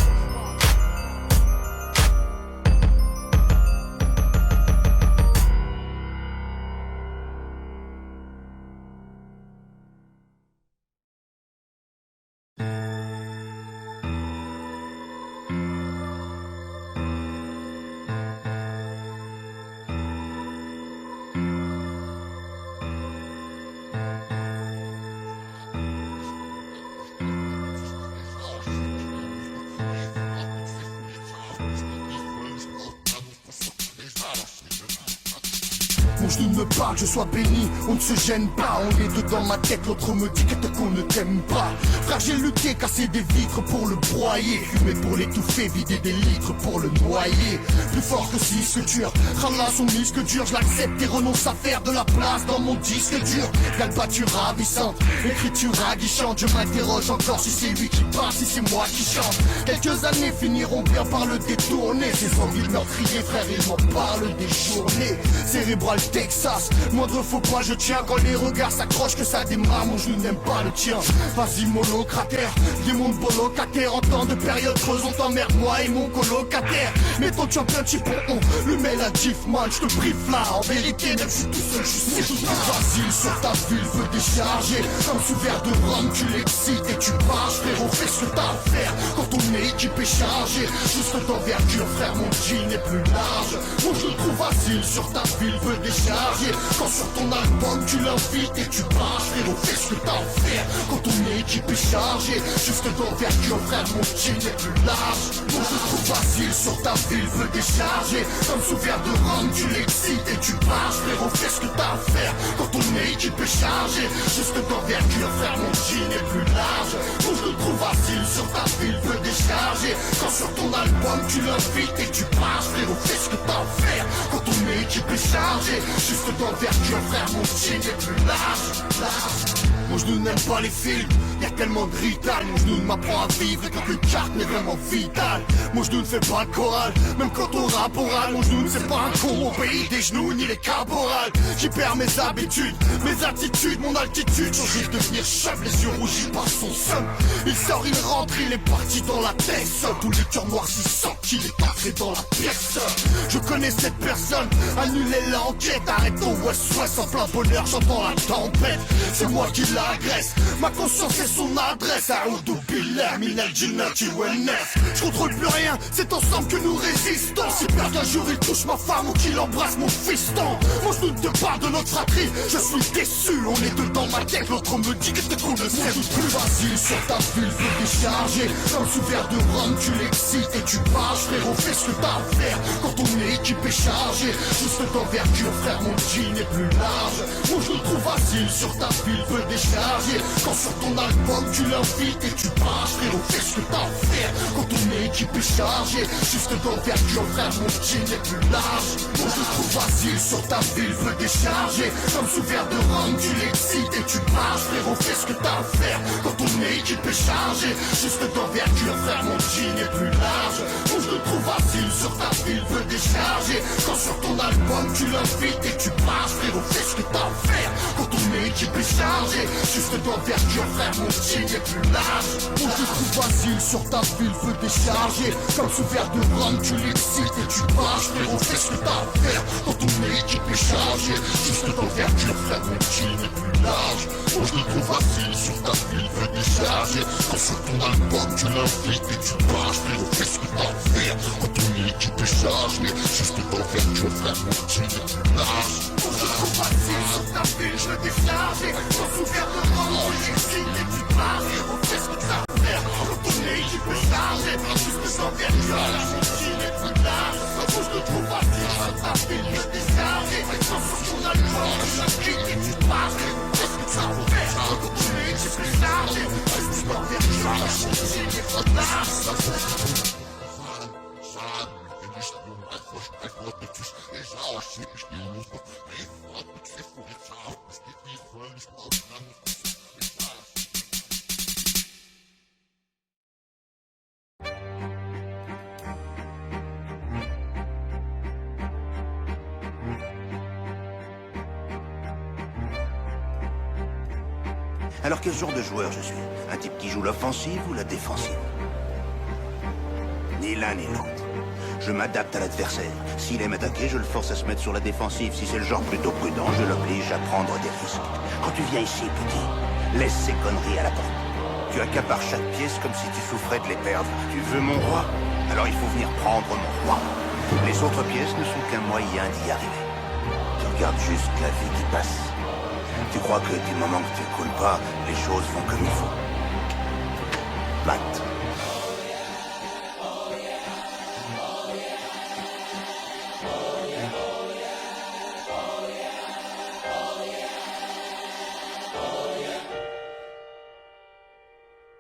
Mon genou me parle, je sois béni, on ne se gêne pas. On est deux dans ma tête, l'autre me dit qu'on ne t'aime pas. Frère, j'ai lutté, cassé des vitres pour le broyer. Fumé pour l'étouffer, vider des litres pour le noyer. Plus fort que disque dur, Rala son disque dur. Je l'accepte et renonce à faire de la place dans mon disque dur. Galbature ravissante, écriture aguichante. Je m'interroge encore si c'est lui qui parle, si c'est moi qui chante. Quelques années finiront bien par le détourner. Ces envies meurtriers, frère, ils m'en parlent des journées. Cérébral Texas, moindre faux pas je tiens. Quand les regards s'accrochent que ça démarre, mon genou n'aime pas le tien. Vas-y mollo cratère, démon de bolocataire. En temps de période creuse on t'emmerde moi et mon colocataire. Mais ton champion chipon, le mail à Diff man. Je te briefe là, en vérité même je suis tout seul, je sais tout. Vas-y sur ta ville, veux décharger. Comme sous verre de rhum, tu l'excites et tu marches. Frérot fais ce que t'as à faire quand ton équipe est chargée. Juste d'envergure frère, mon jean est plus large. Moi je le trouve facile sur ta ville, veux décharger. Quand sur ton album tu l'invites et tu marches. Frérot fais ce que t'as à faire quand ton équipe est chargée. Juste d'envergure frère, mon jean est plus large. Moi je le trouve facile sur ta ville, veux décharger. Comme sous verre de rhum, tu l'excites et tu marches. Frérot fais ce que t'as à faire quand ton équipe est chargée. Juste d'envergure frère, mon jean est plus large. Moi je le trouve facile sur ta ville, veux décharger. Quand sur ton album tu l'invites et tu marches. Frérot fais ce que t'as à faire quand ton équipe est chargée. Juste d'envergure frère, mon jean est plus large. Mon genou n'aime pas les films, y'a tellement de rital. Mon genou m'apprend à vivre et quand une carte n'est vraiment vitale. Mon genou ne fait pas de chorale, même quand on rappe oral. Mon genou ne c'est pas un con au pays des genoux ni les caporales. J'y perds mes habitudes, mes attitudes, mon altitude. Changer de devenir chef, les yeux rougis par son seum. Il sort, il rentre, il est parti dans la tête. Tous les cœurs noirs s'y sentent qu'il est entré dans la pièce. Je connais cette personne, annulez l'enquête. Arrête ton West-West en plein bonheur, j'entends la tempête. C'est moi qui l'agresse, ma conscience est son adresse. Aoudou Billah, Minal Jinnati Wennef. Je contrôle plus rien, c'est ensemble que nous résistons. Si peur qu'un jour il touche ma femme ou qu'il embrasse mon fiston. Moi je doute de part de notre fratrie, je suis déçu. On est deux dans ma tête, l'autre me dit que t'es trop de sel. Plus facile sur ta ville, veux décharger. Comme sous verre de rhum, tu l'excites et tu marches. Frérot, fais ce que t'as à faire quand ton équipe est chargée. Juste d'envergure, frère, mon jean est plus large. Moi je le trouve facile sur ta ville, veux décharger. Quand sur ton album tu l'invites et tu marches. Frérot, fais ce que t'as à faire quand ton équipe est chargée. Juste d'envergure, frère, mon jean est plus large. Moi je le trouve facile sur ta ville, veux décharger. Comme sous verre de rhum, tu l'excites et tu marches. Frérot, fais ce que t'as à faire quand ton équipe est chargée. Juste d'envergure, frère, mon jean est plus large. Moi je le trouve facile sur ta ville, veux décharger. Quand sur ton album tu l'invites et tu marches. Frérot, fais ce que t'as à faire quand ton équipe est chargée. Juste d'envergure, frère, mon jean est plus large. Moi je le trouve facile sur ta ville, veux décharger. Comme sous verre de rhum, tu l'excites et tu marches. Frérot, fais ce que t'as à faire quand ton équipe est chargée. Juste d'envergure, frère, mon jean est plus large. Moi je le trouve facile sur ta ville, veux décharger. Quand sur ton album tu l'invites et tu marches. Frérot, fais ce que t'as à faire quand ton équipe est chargée. Juste d'envergure, frère, mon jean est plus large. Moi je le trouve facile sur ta ville, je veux décharger. Quand sous verre de rhum, tu l'excites et tu marches. Frérot, fais ce que t'as à faire quand ton équipe est chargée. Juste d'envergure, frère, mon jean est plus large. Moi je le trouve facile sur ta ville, je veux décharger. Quand sur ton album tu l'invites et tu marches. Fais ce que t'as à faire quand ton équipe est chargée. Juste d'envergure, frère, mon jean est plus large. Alors quel genre de joueur je suis? Un type qui joue l'offensive ou la défensive? Ni l'un ni l'autre. Je m'adapte à l'adversaire. S'il aime attaquer, je le force à se mettre sur la défensive. Si c'est le genre plutôt prudent, je l'oblige à prendre des risques. Quand tu viens ici, petit, laisse ces conneries à la porte. Tu accapares chaque pièce comme si tu souffrais de les perdre. Tu veux mon roi? Alors il faut venir prendre mon roi. Les autres pièces ne sont qu'un moyen d'y arriver. Tu regardes juste la vie qui passe. Tu crois que du moment que tu coules pas, les choses vont comme il faut. Matt.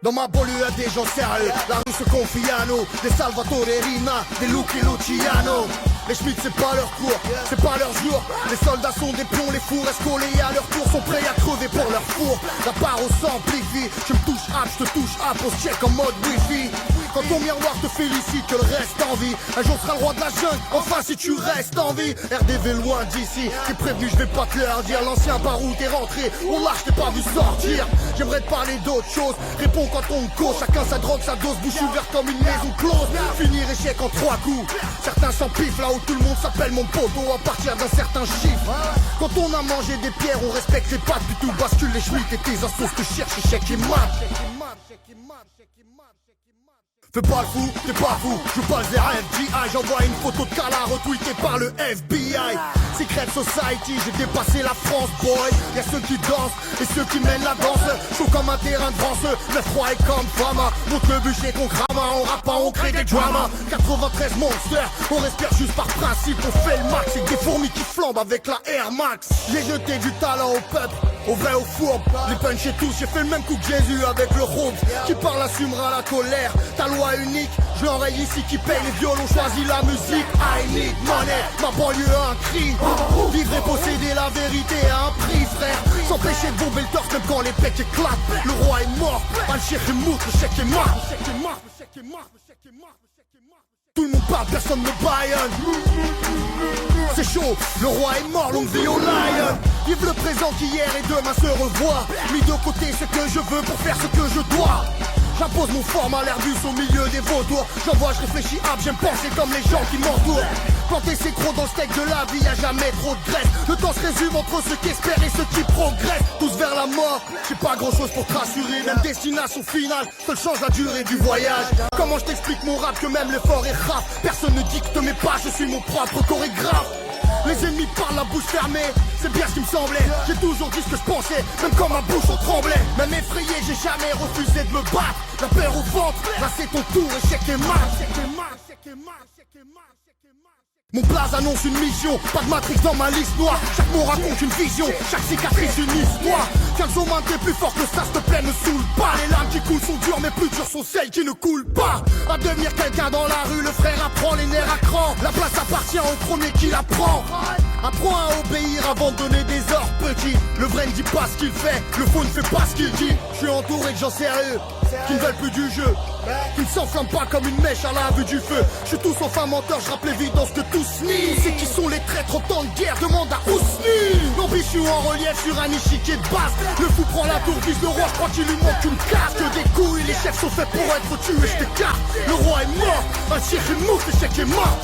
Dans ma banlieue y'a des gens sérieux, la rue se confie à nous. Des Salvatore Rina, des Lucky Luciano. Les Schmitt c'est pas leur cours, c'est pas leur jour. Les soldats sont des pions, les fours escolés à leur tour sont prêts à crever pour leur four. La part au s'amplifie, je me touche hop, je te touche hop, on se check en mode wifi. Quand ton miroir te félicite que le reste en vie, un jour sera le roi de la jungle, enfin si tu restes en vie. RDV loin d'ici, t'es prévenu, je vais pas te leur dire. L'ancien bar où t'es rentré, on l'a, je t'ai pas vu sortir. J'aimerais te parler d'autre chose, réponds quand on me cause. Chacun sa drogue, sa dose, bouche ouverte comme une maison close. Finir échec en 3 coups, certains s'empiffent là où tout le monde s'appelle mon poteau à partir d'un certain chiffre. Quand on a mangé des pierres, on respecte les pattes, du tout bascule les Schmitt et tes assos te cherchent, échec et mat. Fais pas le fou, t'es pas fou, je passe vers FGI. J'envoie une photo de Carla retweetée par le FBI. Secret Society, j'ai dépassé la France, boy. Y'a ceux qui dansent et ceux qui mènent la danse. Chaud comme un terrain de France, 9-3 et comme Fama. Monte le bûcher qu'on crame, on rappe pas, on crée des dramas. 93 monsters, on respire juste par principe. On fait le max, c'est des fourmis qui flambent avec la Air Max. J'ai jeté du talent au peuple, au vrai, au fourbe. Les punch et tous, j'ai fait le même coup que Jésus avec le rouge. Qui parle assumera la colère, ta loi unique. Je l'enraye ici qui paye les violons, choisit la musique. I need money, ma banlieue a un cri. Vivre et posséder la vérité à un prix, frère. S'empêcher de bomber le torse même quand les pecs éclatent. Le roi est mort, Al-Cheikh est mort, le chèque est mort. Tout le monde parle, personne ne baillonne. C'est chaud, le roi est mort, longue vie au lion. Vive le présent qui hier et demain se revoit. Mis de côté ce que je veux pour faire ce que je dois. J'impose mon format à l'Airbus au milieu des vautours. J'envoie, je réfléchis hop, j'aime penser comme les gens qui m'entourent. Planter ses crocs dans le steak de la vie, y'a jamais trop de graisse. Le temps se résume entre ceux qui espèrent et ceux qui progressent. Tous vers la mort, j'ai pas grand chose pour te rassurer. Même destination finale, seul change la durée du voyage. Comment je t'explique mon rap que même l'effort est rap. Personne ne dicte mes pas, je suis mon propre chorégraphe. Les ennemis parlent la bouche fermée, c'est bien ce qui me semblait. J'ai toujours dit ce que je pensais, même quand ma bouche en tremblait. Même effrayé, j'ai jamais refusé de me battre. La peur au ventre, là c'est ton tour, échec et Mon blaze annonce une mission, pas de matrix dans ma liste noire. Chaque mot raconte une vision, chaque cicatrice une histoire. Tiens le main, t'es plus fort que ça, s'il te plaît, ne saoule pas. Les larmes qui coulent sont dures, mais plus dures sont celles qui ne coulent pas. À devenir quelqu'un dans la rue, le frère apprend les nerfs à cran. La place appartient au premier qui la prend. Apprends à obéir avant de donner des ordres, petit. Le vrai ne dit pas ce qu'il fait, le faux ne fait pas ce qu'il dit. Je suis entouré de gens sérieux, qui ne veulent plus du jeu, qui ne s'enflamment pas comme une mèche à la vue du feu. Je suis tous enfin menteur, je rappelle l'évidence que tous nient. C'est qui sont les traîtres au temps de guerre, demande à Ousni. L'ambition en relief sur un échiquier de base. Le fou prend la tour, vise le roi, je crois qu'il lui manque une carte. Que des couilles, les chefs sont faits pour être tués, je t'écarte. Le roi est mort, un cirque est mousse, l'échec est mort.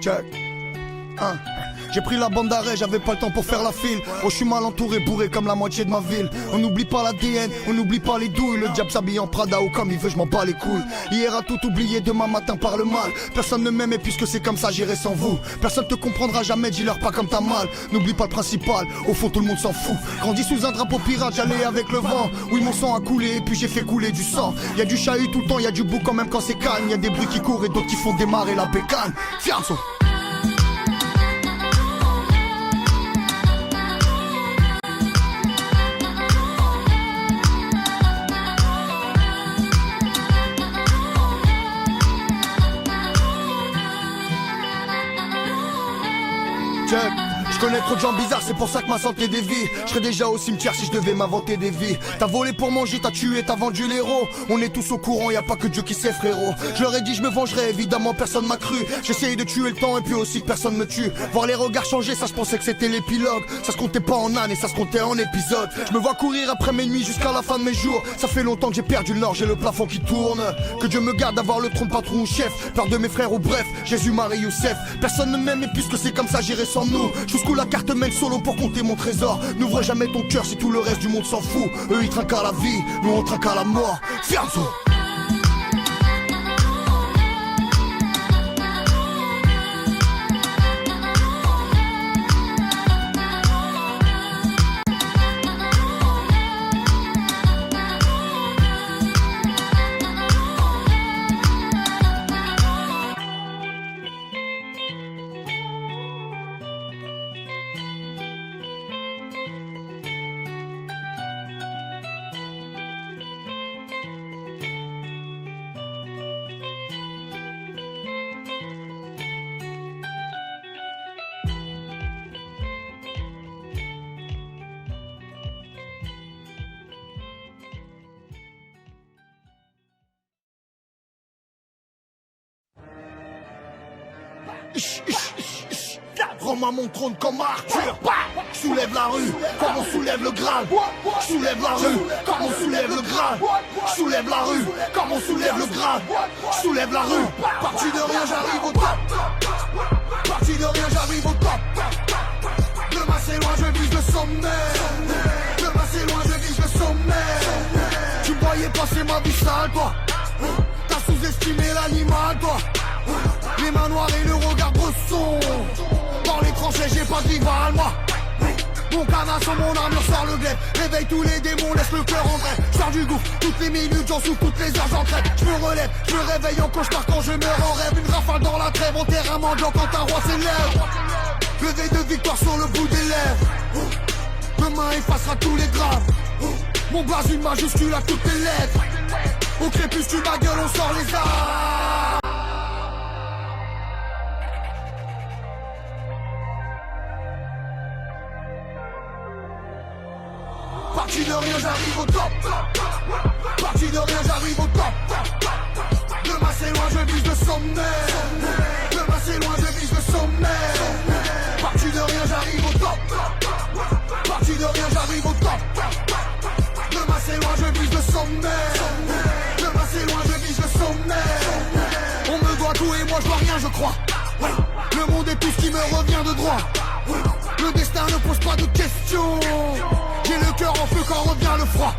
Check. J'ai pris la bande d'arrêt, j'avais pas le temps pour faire la file. Oh, je suis mal entouré, bourré comme la moitié de ma ville. On n'oublie pas l'ADN, on n'oublie pas les douilles. Le diable s'habille en Prada ou comme il veut, je m'en bats les couilles. Hier a tout oublié, demain matin par le mal. Personne ne m'aime et puisque c'est comme ça, j'irai sans vous. Personne te comprendra jamais, dis-leur pas comme t'as mal. N'oublie pas le principal, au fond tout le monde s'en fout. Grandi sous un drapeau pirate, j'allais avec le vent. Oui, mon sang a coulé et puis j'ai fait couler du sang. Y'a du chahut tout le temps, y'a du bouc quand même quand c'est calme. Y'a des bruits qui courent et d'autres qui font démarrer la bécane. Fianso. Je connais trop de gens bizarres, c'est pour ça que ma santé dévie. Je serais déjà au cimetière si je devais m'inventer des vies. T'as volé pour manger, t'as tué, t'as vendu l'héros. On est tous au courant, y a pas que Dieu qui sait frérot. Je leur ai dit je me vengerai, évidemment personne m'a cru. J'essayais de tuer le temps et puis aussi que personne me tue. Voir les regards changer, ça je pensais que c'était l'épilogue. Ça se comptait pas en ânes et ça se comptait en épisodes. Je me vois courir après mes nuits jusqu'à la fin de mes jours. Ça fait longtemps que j'ai perdu le nord, j'ai le plafond qui tourne. Que Dieu me garde d'avoir le trône patron ou chef. Peur de mes frères ou bref, Jésus, Marie, Youssef. Personne ne m'aime et puisque c'est comme ça j'irai sans nous. Jusqu'où la carte mène solo pour compter mon trésor. N'ouvre jamais ton cœur si tout le reste du monde s'en fout. Eux ils trinquent à la vie, nous on trinque à la mort. Fianso. Rends-moi mon trône comme Arthur. Je soulève la rue comme on soulève le Graal. Je soulève la rue comme on soulève le Graal. Je soulève la rue comme on soulève le Graal. Je soulève la rue. Parti de rien, j'arrive au top. Parti de rien, j'arrive au top. Demain c'est loin, je vise le sommet. Demain c'est loin, je vise le sommet. Tu voyais passer ma vie sale, toi. T'as sous-estimé l'animal, toi. Les mains noires et le regard bresson. Dans les tranchées j'ai pas de rival moi. Mon canard sur mon armure sort le glaive. Réveille tous les démons, laisse le cœur en vrai. Sors du gouffre, toutes les minutes j'en souffre, toutes les heures j'en crève. Je me relève, je me réveille en cauchemar quand je meurs en rêve. Une rafale dans la trêve, enterre un mendiant quand un roi s'élève. Levé de victoire sur le bout des lèvres. Demain effacera tous les drames. Mon blaze une majuscule à toutes les lettres. Au crépuscule ma gueule on sort les armes. Parti de rien j'arrive au top. Parti de rien j'arrive au top. Demain c'est loin je vise le sommet. Demain c'est loin je vise le sommet. Parti de rien j'arrive au top. Parti de rien j'arrive au top. Demain c'est loin je vise le sommet. Demain c'est loin je vise le sommet. On me doit tout et moi je vois rien je crois. Le monde est tout ce qui me revient de droit. Le destin ne pose pas de questions. J'ai le cœur en feu quand revient le froid.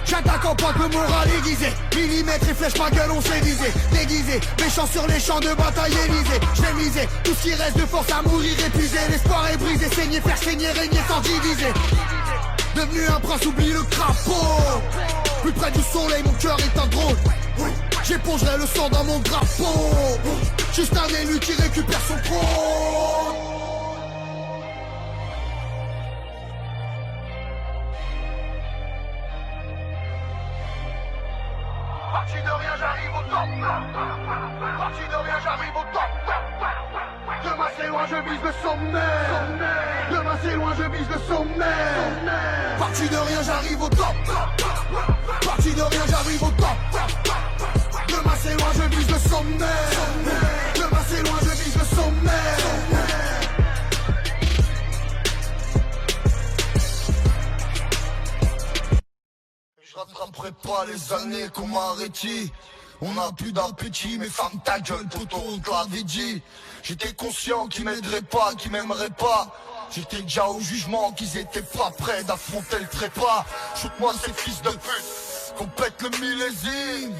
J'attaque en pointe, le moral aiguisé. Millimètre et flèche, ma gueule on s'est visé. Déguisé, méchant sur les champs de bataille Élysée. J'ai misé, tout ce qui reste de force à mourir épuisé. L'espoir est brisé, saigner, faire saigner, régner sans diviser. Devenu un prince, oublie le crapaud. Plus près du soleil, mon cœur est un drôle. J'épongerai le sang dans mon drapeau. Juste un élu qui récupère son trône. Parti de rien j'arrive au top. Parti de rien j'arrive au top. Demain c'est loin je vise le sommet. Demain c'est loin je vise le sommet. Parti de rien j'arrive au top. Parti de rien j'arrive au top. Demain c'est loin je vise le sommet. Demain c'est loin je vise le sommet. Je rattraperai pas les années qu'on m'a arrêté. On n'a plus d'appétit, mais ferme ta gueule, poteau, on te l'avait dit. J'étais conscient qu'ils m'aideraient pas, qu'ils m'aimeraient pas. J'étais déjà au jugement, qu'ils étaient pas prêts d'affronter le trépas. Shoot-moi ces fils de pute, qu'on pète le millésime.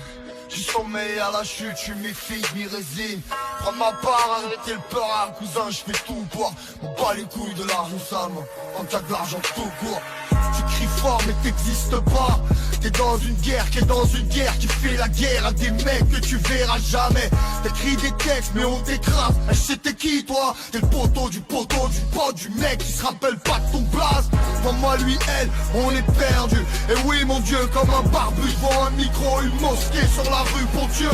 Du sommeil à la chute, je suis mi-figue, mi-résine. Prendre ma part, arrêter le peur à un cousin, je fais tout pour. On bat les couilles de l'argent sale, quand t'as de l'argent tout court. Tu cries fort mais t'existes pas. T'es dans une guerre qui est dans une guerre. Tu fais la guerre à des mecs que tu verras jamais. T'écris des textes mais on t'écrase. Je sais t'es qui toi? T'es le poteau du pote du mec qui se rappelle pas de ton blaze. Devant moi lui elle, on est perdu. Et oui mon Dieu, comme un barbu devant un micro, une mosquée sur la rue pour Dieu.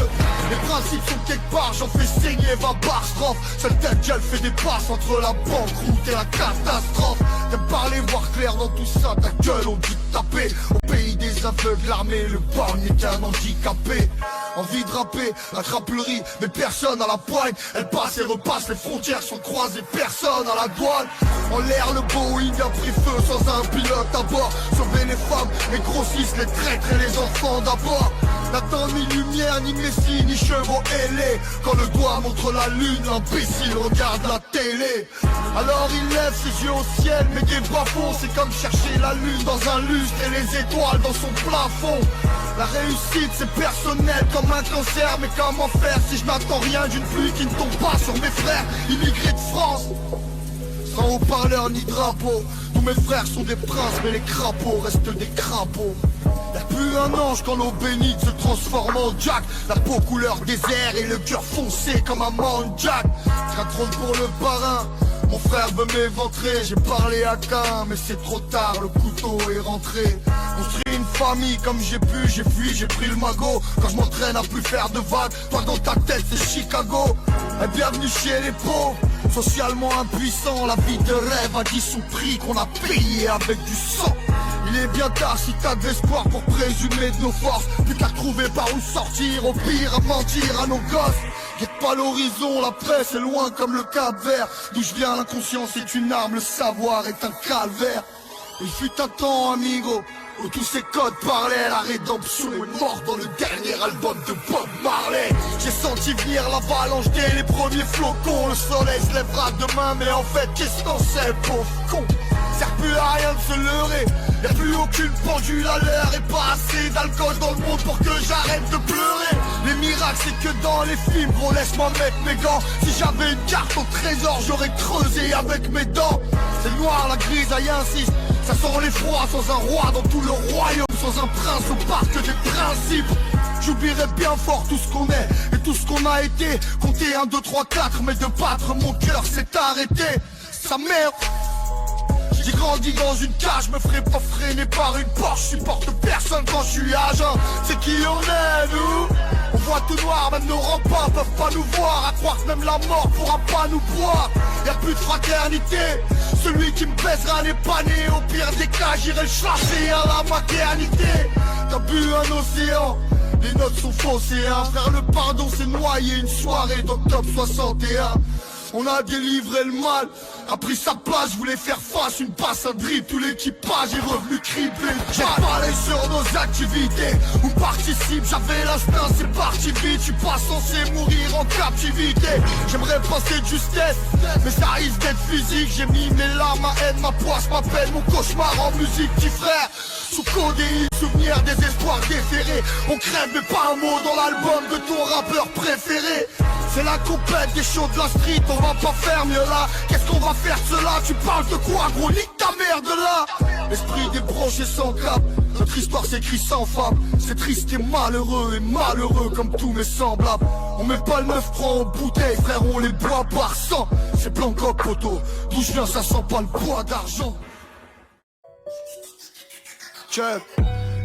Les principes sont quelque part, j'en fais saigner 20 bars strophes. Seule tête qu'elle fait des passes entre la banqueroute et la catastrophe. T'aimes parler, voir clair dans tout ça, ta gueule on dit de taper. Au pays des aveugles, l'armée, le bar n'est qu'un handicapé. Envie de rapper, la crapulerie, mais personne à la poigne. Elle passe et repasse, les frontières sont croisées, personne à la douane. En l'air le Boeing a pris feu sans un pilote à bord. Sauver les femmes, les grossistes, les traîtres et les enfants d'abord. N'attend ni lumière, ni messie, ni chevaux ailés. Quand le doigt montre la lune, l'imbécile regarde la télé. Alors il lève ses yeux au ciel, mais des bras fonds. C'est comme chercher la lune dans un lustre et les étoiles dans son plafond. La réussite c'est personnel comme un cancer. Mais comment faire si je n'attends rien d'une pluie qui ne tombe pas sur mes frères immigrés de France? Sans haut-parleur ni drapeau. Tous mes frères sont des princes mais les crapauds restent des crapauds. Y'a plus un ange quand l'eau bénite se transforme en Jack. La peau couleur désert et le cœur foncé comme un Jack. Train pour le parrain. Mon frère veut m'éventrer, j'ai parlé à Cain, mais c'est trop tard, le couteau est rentré. Construit une famille comme j'ai pu, j'ai fui, j'ai pris le magot. Quand je m'entraîne à plus faire de vagues, toi dans ta tête c'est Chicago. Et bienvenue chez les pauvres, socialement impuissants. La vie de rêve a dit son prix qu'on a payé avec du sang. Il est bien tard si t'as de l'espoir pour présumer de nos forces. Plus qu'à trouver par où sortir, au pire à mentir à nos gosses. Guette pas l'horizon, la presse est loin comme le Cap-Vert. D'où je viens, l'inconscience est une arme, le savoir est un calvaire. Il fut un temps, amigo, où tous ces codes parlaient. La rédemption est morte dans le dernier album de Bob Marley. J'ai senti venir l'avalanche dès les premiers flocons. Le soleil se lèvera demain, mais en fait, qu'est-ce qu'on sait, pauvre con? Sert plus à rien de se leurrer. Y'a plus aucune pendule à l'heure et pas assez d'alcool dans le monde pour que j'arrête de pleurer. Les miracle c'est que dans les films, gros laisse-moi mettre mes gants. Si j'avais une carte au trésor, j'aurais creusé avec mes dents. C'est le noir, la grisaille insiste. Ça sent l'effroi sans un roi dans tout le royaume. Sans un prince au parc des principes. J'oublierai bien fort tout ce qu'on est et tout ce qu'on a été. Compter 1, 2, 3, 4, mais de battre mon cœur s'est arrêté. Sa mère. J'ai grandi dans une cage, me ferai pas freiner par une Porsche. Je supporte personne quand je suis agent. C'est qui on est nous? On voit tout noir, même nos remparts peuvent pas nous voir. À croire que même la mort pourra pas nous boire. Y'a plus de fraternité. Celui qui me baisera n'est pas né. Au pire des cas j'irai le chercher à la maternité. T'as bu un océan, les notes sont faussées, hein. Frère le pardon c'est noyé une soirée d'octobre 61. On a délivré le mal, a pris sa place, je voulais faire face, une passe, un dribble, tout l'équipage est revenu cribler. J'ai parlé sur nos activités, on participe, j'avais l'instinct, c'est parti vite, je suis pas censé mourir en captivité. J'aimerais passer de justesse, mais ça risque d'être physique, j'ai mis mes larmes, ma haine, ma poisse, ma peine, mon cauchemar en musique, petit frère. Sous codéine, souvenir des espoirs déférés. On crève mais pas un mot dans l'album de ton rappeur préféré. C'est la compète des shows de la street, on va pas faire mieux là. Qu'est-ce qu'on va faire de cela? Tu parles de quoi gros? Nique ta merde là. L'esprit débranché sans cap, notre histoire s'écrit sans fable. C'est triste et malheureux comme tous mes semblables. On met pas le 9 francs en bouteille, frère, on les boit par 100. C'est blanc comme poteau, d'où je viens ça sent pas le poids d'argent. Check.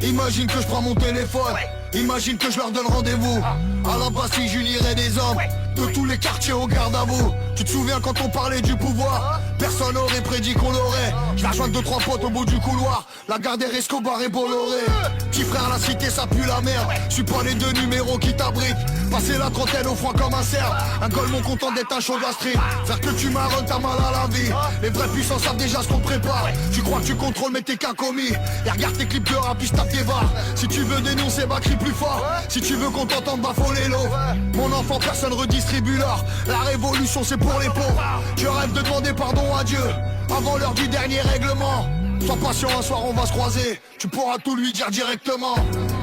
Imagine que je prends mon téléphone, imagine que je leur donne rendez-vous. À la Bastille j'unirais des hommes de tous les quartiers au garde à vous. Tu te souviens quand on parlait du pouvoir? Personne aurait prédit qu'on l'aurait. Je la joins 2-3 potes au bout du couloir, la Gardère, Escobar et Bolloré. Petit frère, la cité ça pue la merde. Je suis pas les deux numéros qui t'abritent. Passer la trentaine au froid comme un cerf. Un golemon content d'être un show de la street. Faire que tu marronnes, t'as mal à la vie. Les vrais puissants savent déjà ce qu'on prépare. Tu crois que tu contrôles mais t'es qu'un commis. Et regarde tes clips de rap, puis je tape tes barres. Si tu veux dénoncer, bah crie plus fort. Si tu veux qu'on t'entende, bah faut les lots. Mon enfant, personne redistribue l'or. La révolution c'est pour les pauvres. Je rêve de demander pardon à Dieu avant l'heure du dernier règlement. Sois patient, un soir on va se croiser. Tu pourras tout lui dire directement.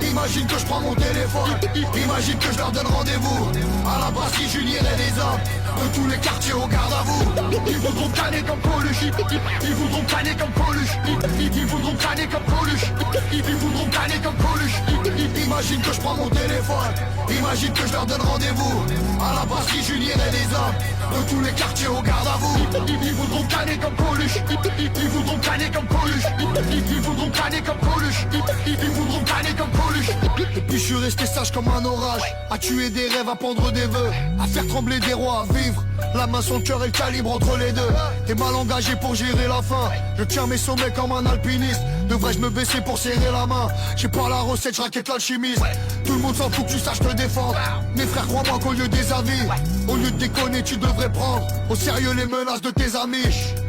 Imagine que je prends mon téléphone, imagine que je leur donne rendez-vous. À la Bastille j'unirais des hommes de tous les quartiers au garde à vous. Ils voudront canner comme Coluche, ils voudront canner comme Coluche, ils voudront canner comme Coluche, ils voudront canner comme Coluche. Imagine que je prends mon téléphone, imagine que je leur donne rendez-vous. À la Bastille j'unirais des hommes de tous les quartiers au garde à vous. Ils voudront canner comme Coluche, ils voudront canner comme Coluche, ils voudront canner comme Coluche, ils voudront canner comme Coluche. Et puis je suis resté sage comme un orage, à tuer des rêves, à pendre des vœux, à faire trembler des rois, à vivre la main sur le cœur et le calibre entre les deux. T'es mal engagé pour gérer la faim, je tiens mes sommets comme un alpiniste. Devrais-je me baisser pour serrer la main? J'ai pas la recette, je raquette l'alchimiste. Tout le monde s'en fout que tu saches te défendre. Mes frères, crois-moi qu'au lieu des avis, au lieu de déconner, tu devrais prendre au sérieux les menaces de tes amis.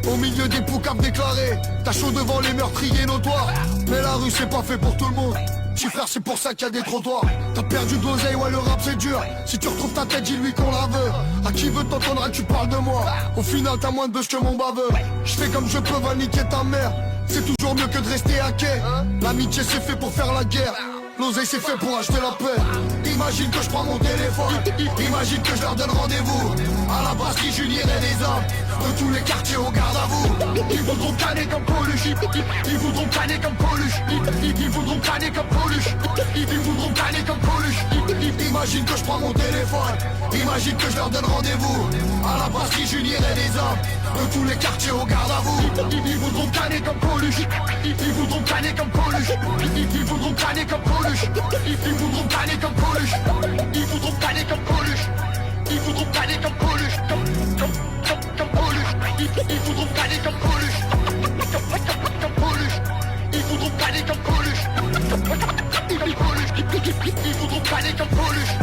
Au milieu des poucaves déclarés, t'as chaud devant les meurtriers notoires. Mais la rue c'est pas fait pour tout le monde. Petit frère, c'est pour ça qu'il y a des trottoirs. T'as perdu de l'oseille, ouais le rap c'est dur. Si tu retrouves ta tête, dis-lui qu'on la veut. À qui veut t'entendre, tu parles de moi. Au final t'as moins de buzz que mon baveux. Je fais comme je peux, va niquer ta mère. C'est toujours mieux que de rester à quai. L'amitié c'est fait pour faire la guerre. L'oseille c'est fait pour acheter la paix. Imagine que je prends mon téléphone, imagine que je leur donne rendez-vous. À la Bastille j'unirais des hommes de tous les quartiers au garde à vous. Ils voudront canner comme Coluche, ils voudront canner comme Coluche, ils voudront canner comme Coluche, ils voudront canner comme Coluche. Imagine que je prends mon téléphone, imagine que je leur donne rendez-vous. À la Bastille j'unirais des hommes de tous les quartiers au garde à vous. Ils voudront canner comme Coluche, ils voudront canner comme Coluche, ils voudront canner comme Coluche, ils voudront canner comme Coluche, ils voudront canner comme Coluche, ils voudront canner comme Coluche, comme Coluche, ils voudront canner comme Coluche, comme Coluche, ils voudront canner comme Coluche, ils voudront canner comme Coluche.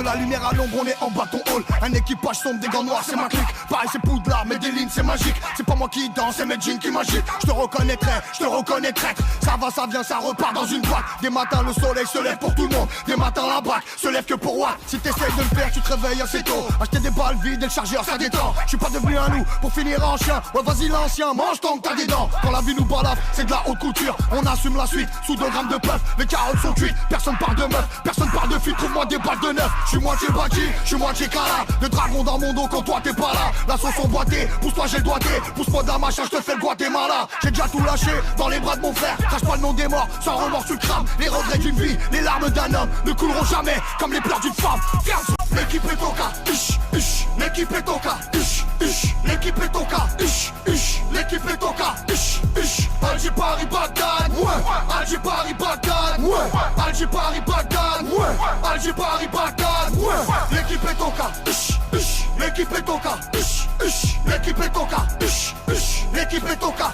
De la lumière à l'ombre, on est en bâton hall. Un équipage sombre, des gants noirs, c'est ma clique. Pareil, c'est Poudlard, mais des lignes, c'est magique. C'est pas moi qui danse, c'est mes jeans qui m'agitent. Je te reconnais traître. Ça va, ça vient, ça repart dans une boîte. Des matins, le soleil se lève pour tout le monde. Des matins, la bac se lève que pour moi. Si t'essayes de le faire, tu te réveilles assez tôt. Acheter des balles vides et le chargeur, ça détend. Je suis pas devenu un loup pour finir en chien. Ouais, vas-y, l'ancien, mange tant que t'as des dents. Quand la vie nous balafre, c'est de la haute couture. On assume la suite, sous 2 grammes de puff. Les carottes sont cuites, personne parle de meuf. Personne parle de fille, trouve-moi des balles de neuf. Je suis moitié bâti, je suis moitié cala. Le dragon dans mon dos quand toi t'es pas là. La sauce emboîtée, pousse-toi j'ai le doigté. Pousse-moi de la machin, je te fais le Guatemala. J'ai déjà tout lâché dans les bras de mon frère. Crache pas le nom des morts, sans remords tu le crames. Les regrets d'une vie, les larmes d'un homme ne couleront jamais comme les pleurs d'une femme. L'équipe est au cas, l'équipe est au cas, l'équipe est au cas, l'équipe est au cas, Alger Paris Bagdad, Alger Paris Bagdad, Alger Paris Bagdad, Alger Paris Bagdad, l'équipe est au cas, l'équipe est au cas, l'équipe est au cas, l'équipe est au cas,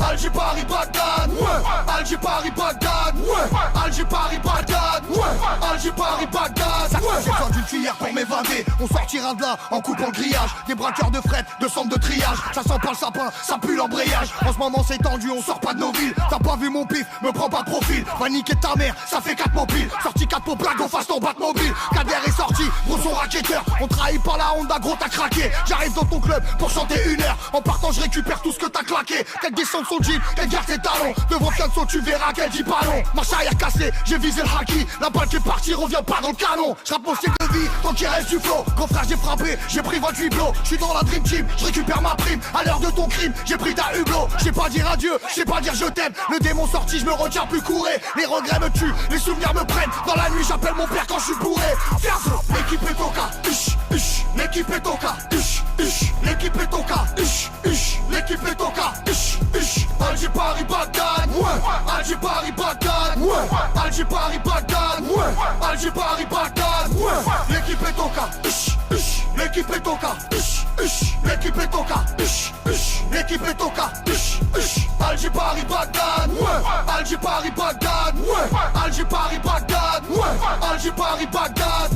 Alger Paris Bagdad, Alger Paris Bagdad, Alger Paris Bagdad, Alger Paris Bagdad. J'ai besoin d'une cuillère pour m'évader. On sortira de là en coupant le grillage. Des braqueurs de fret, de centre de triage. Ça sent pas le sapin, ça pue l'embrayage. En ce moment c'est tendu, on sort pas de nos villes. T'as pas vu mon pif, me prends pas de profil. Va niquer ta mère, ça fait 4 mobiles. Sorti 4 pour blague, on fasse ton Batmobile. Kader est sorti, gros son racketteur. On trahit pas la Honda, gros t'as craqué. J'arrive dans ton club pour chanter 1 heure. En partant je récupère tout ce que t'as claqué. Qu'elle descende son jean, qu'elle garde ses talons. Devant Fianso tu verras qu'elle dit pas non. Marche arrière cassée, j'ai visé le haki. La balle qui est partie revient pas dans le canon. J'rappe mon cycle de vie, tant qu'il reste du flow. Grand frère j'ai frappé, j'ai pris 28 blows. J'suis dans la dream team, j'récupère ma prime. À l'heure de ton crime, j'ai pris ta hublot. J'sais pas dire adieu, j'sais pas dire je t'aime. Le démon sorti, j'me retiens plus courir. Les regrets me tuent, les souvenirs me prennent. Dans la nuit j'appelle mon père quand j'suis bourré. Fianso, l'équipe est au cas, l'équipe est au cas, l'équipe est au cas, l'équipe est au cas, Alger Paris Bagdad, Alger Paris Bagdad, Alger Paris Bagdad, Alger Paris Bagdad, l'équipe est au cas, l'équipe est au cas, l'équipe est au cas, l'équipe est au cas, Alger Paris Bagdad, Alger Paris Bagdad, Alger Paris Bagdad, Alger Paris Bagdad,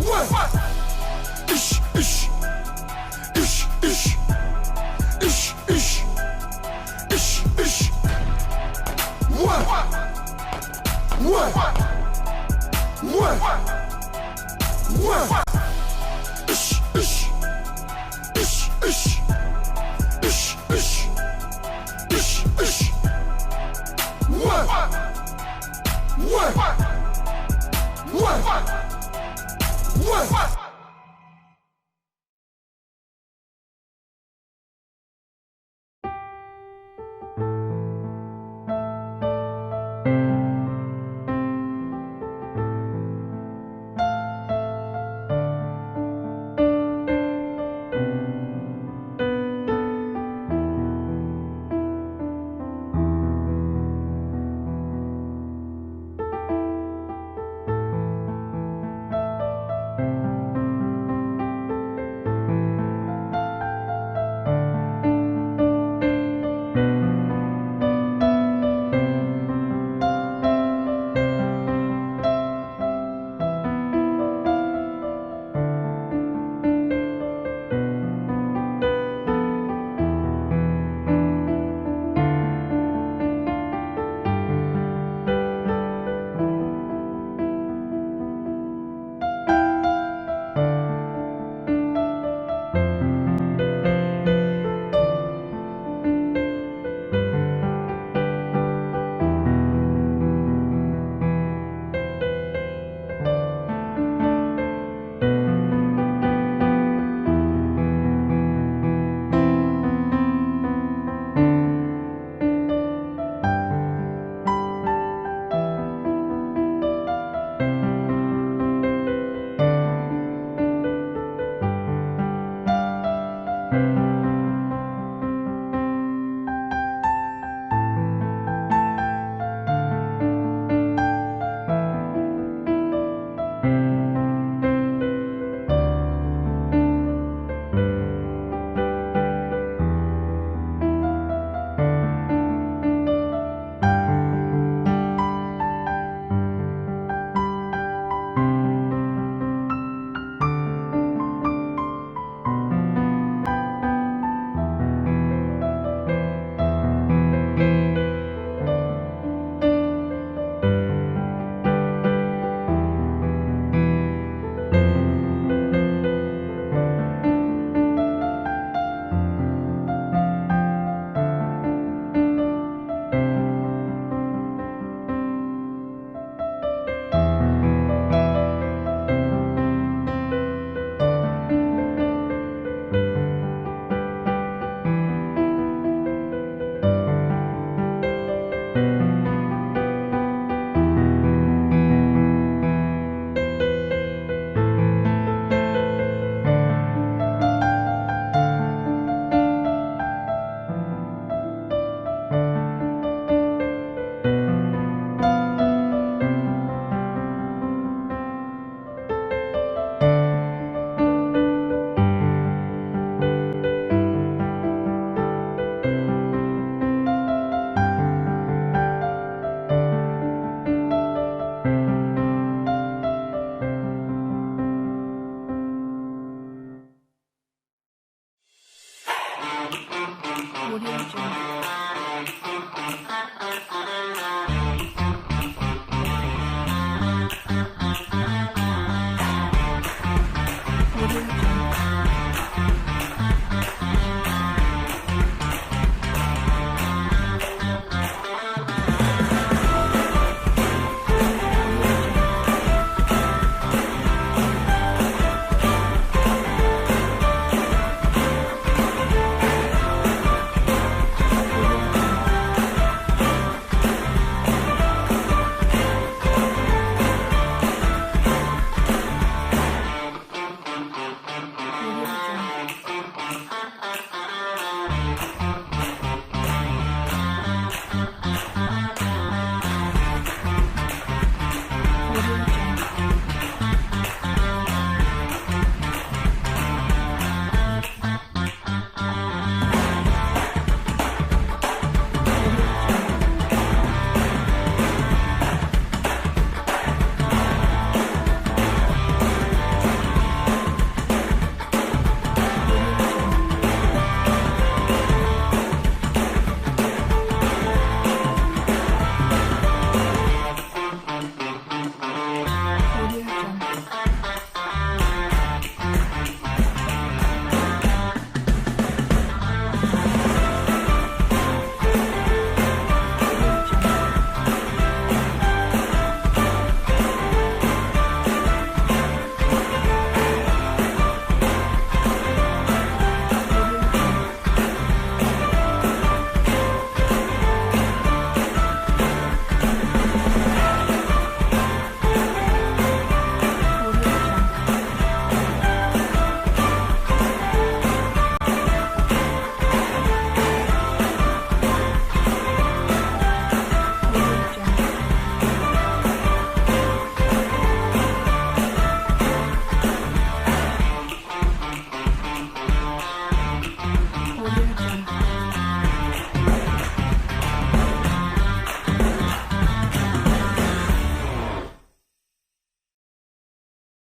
Audio Jungle.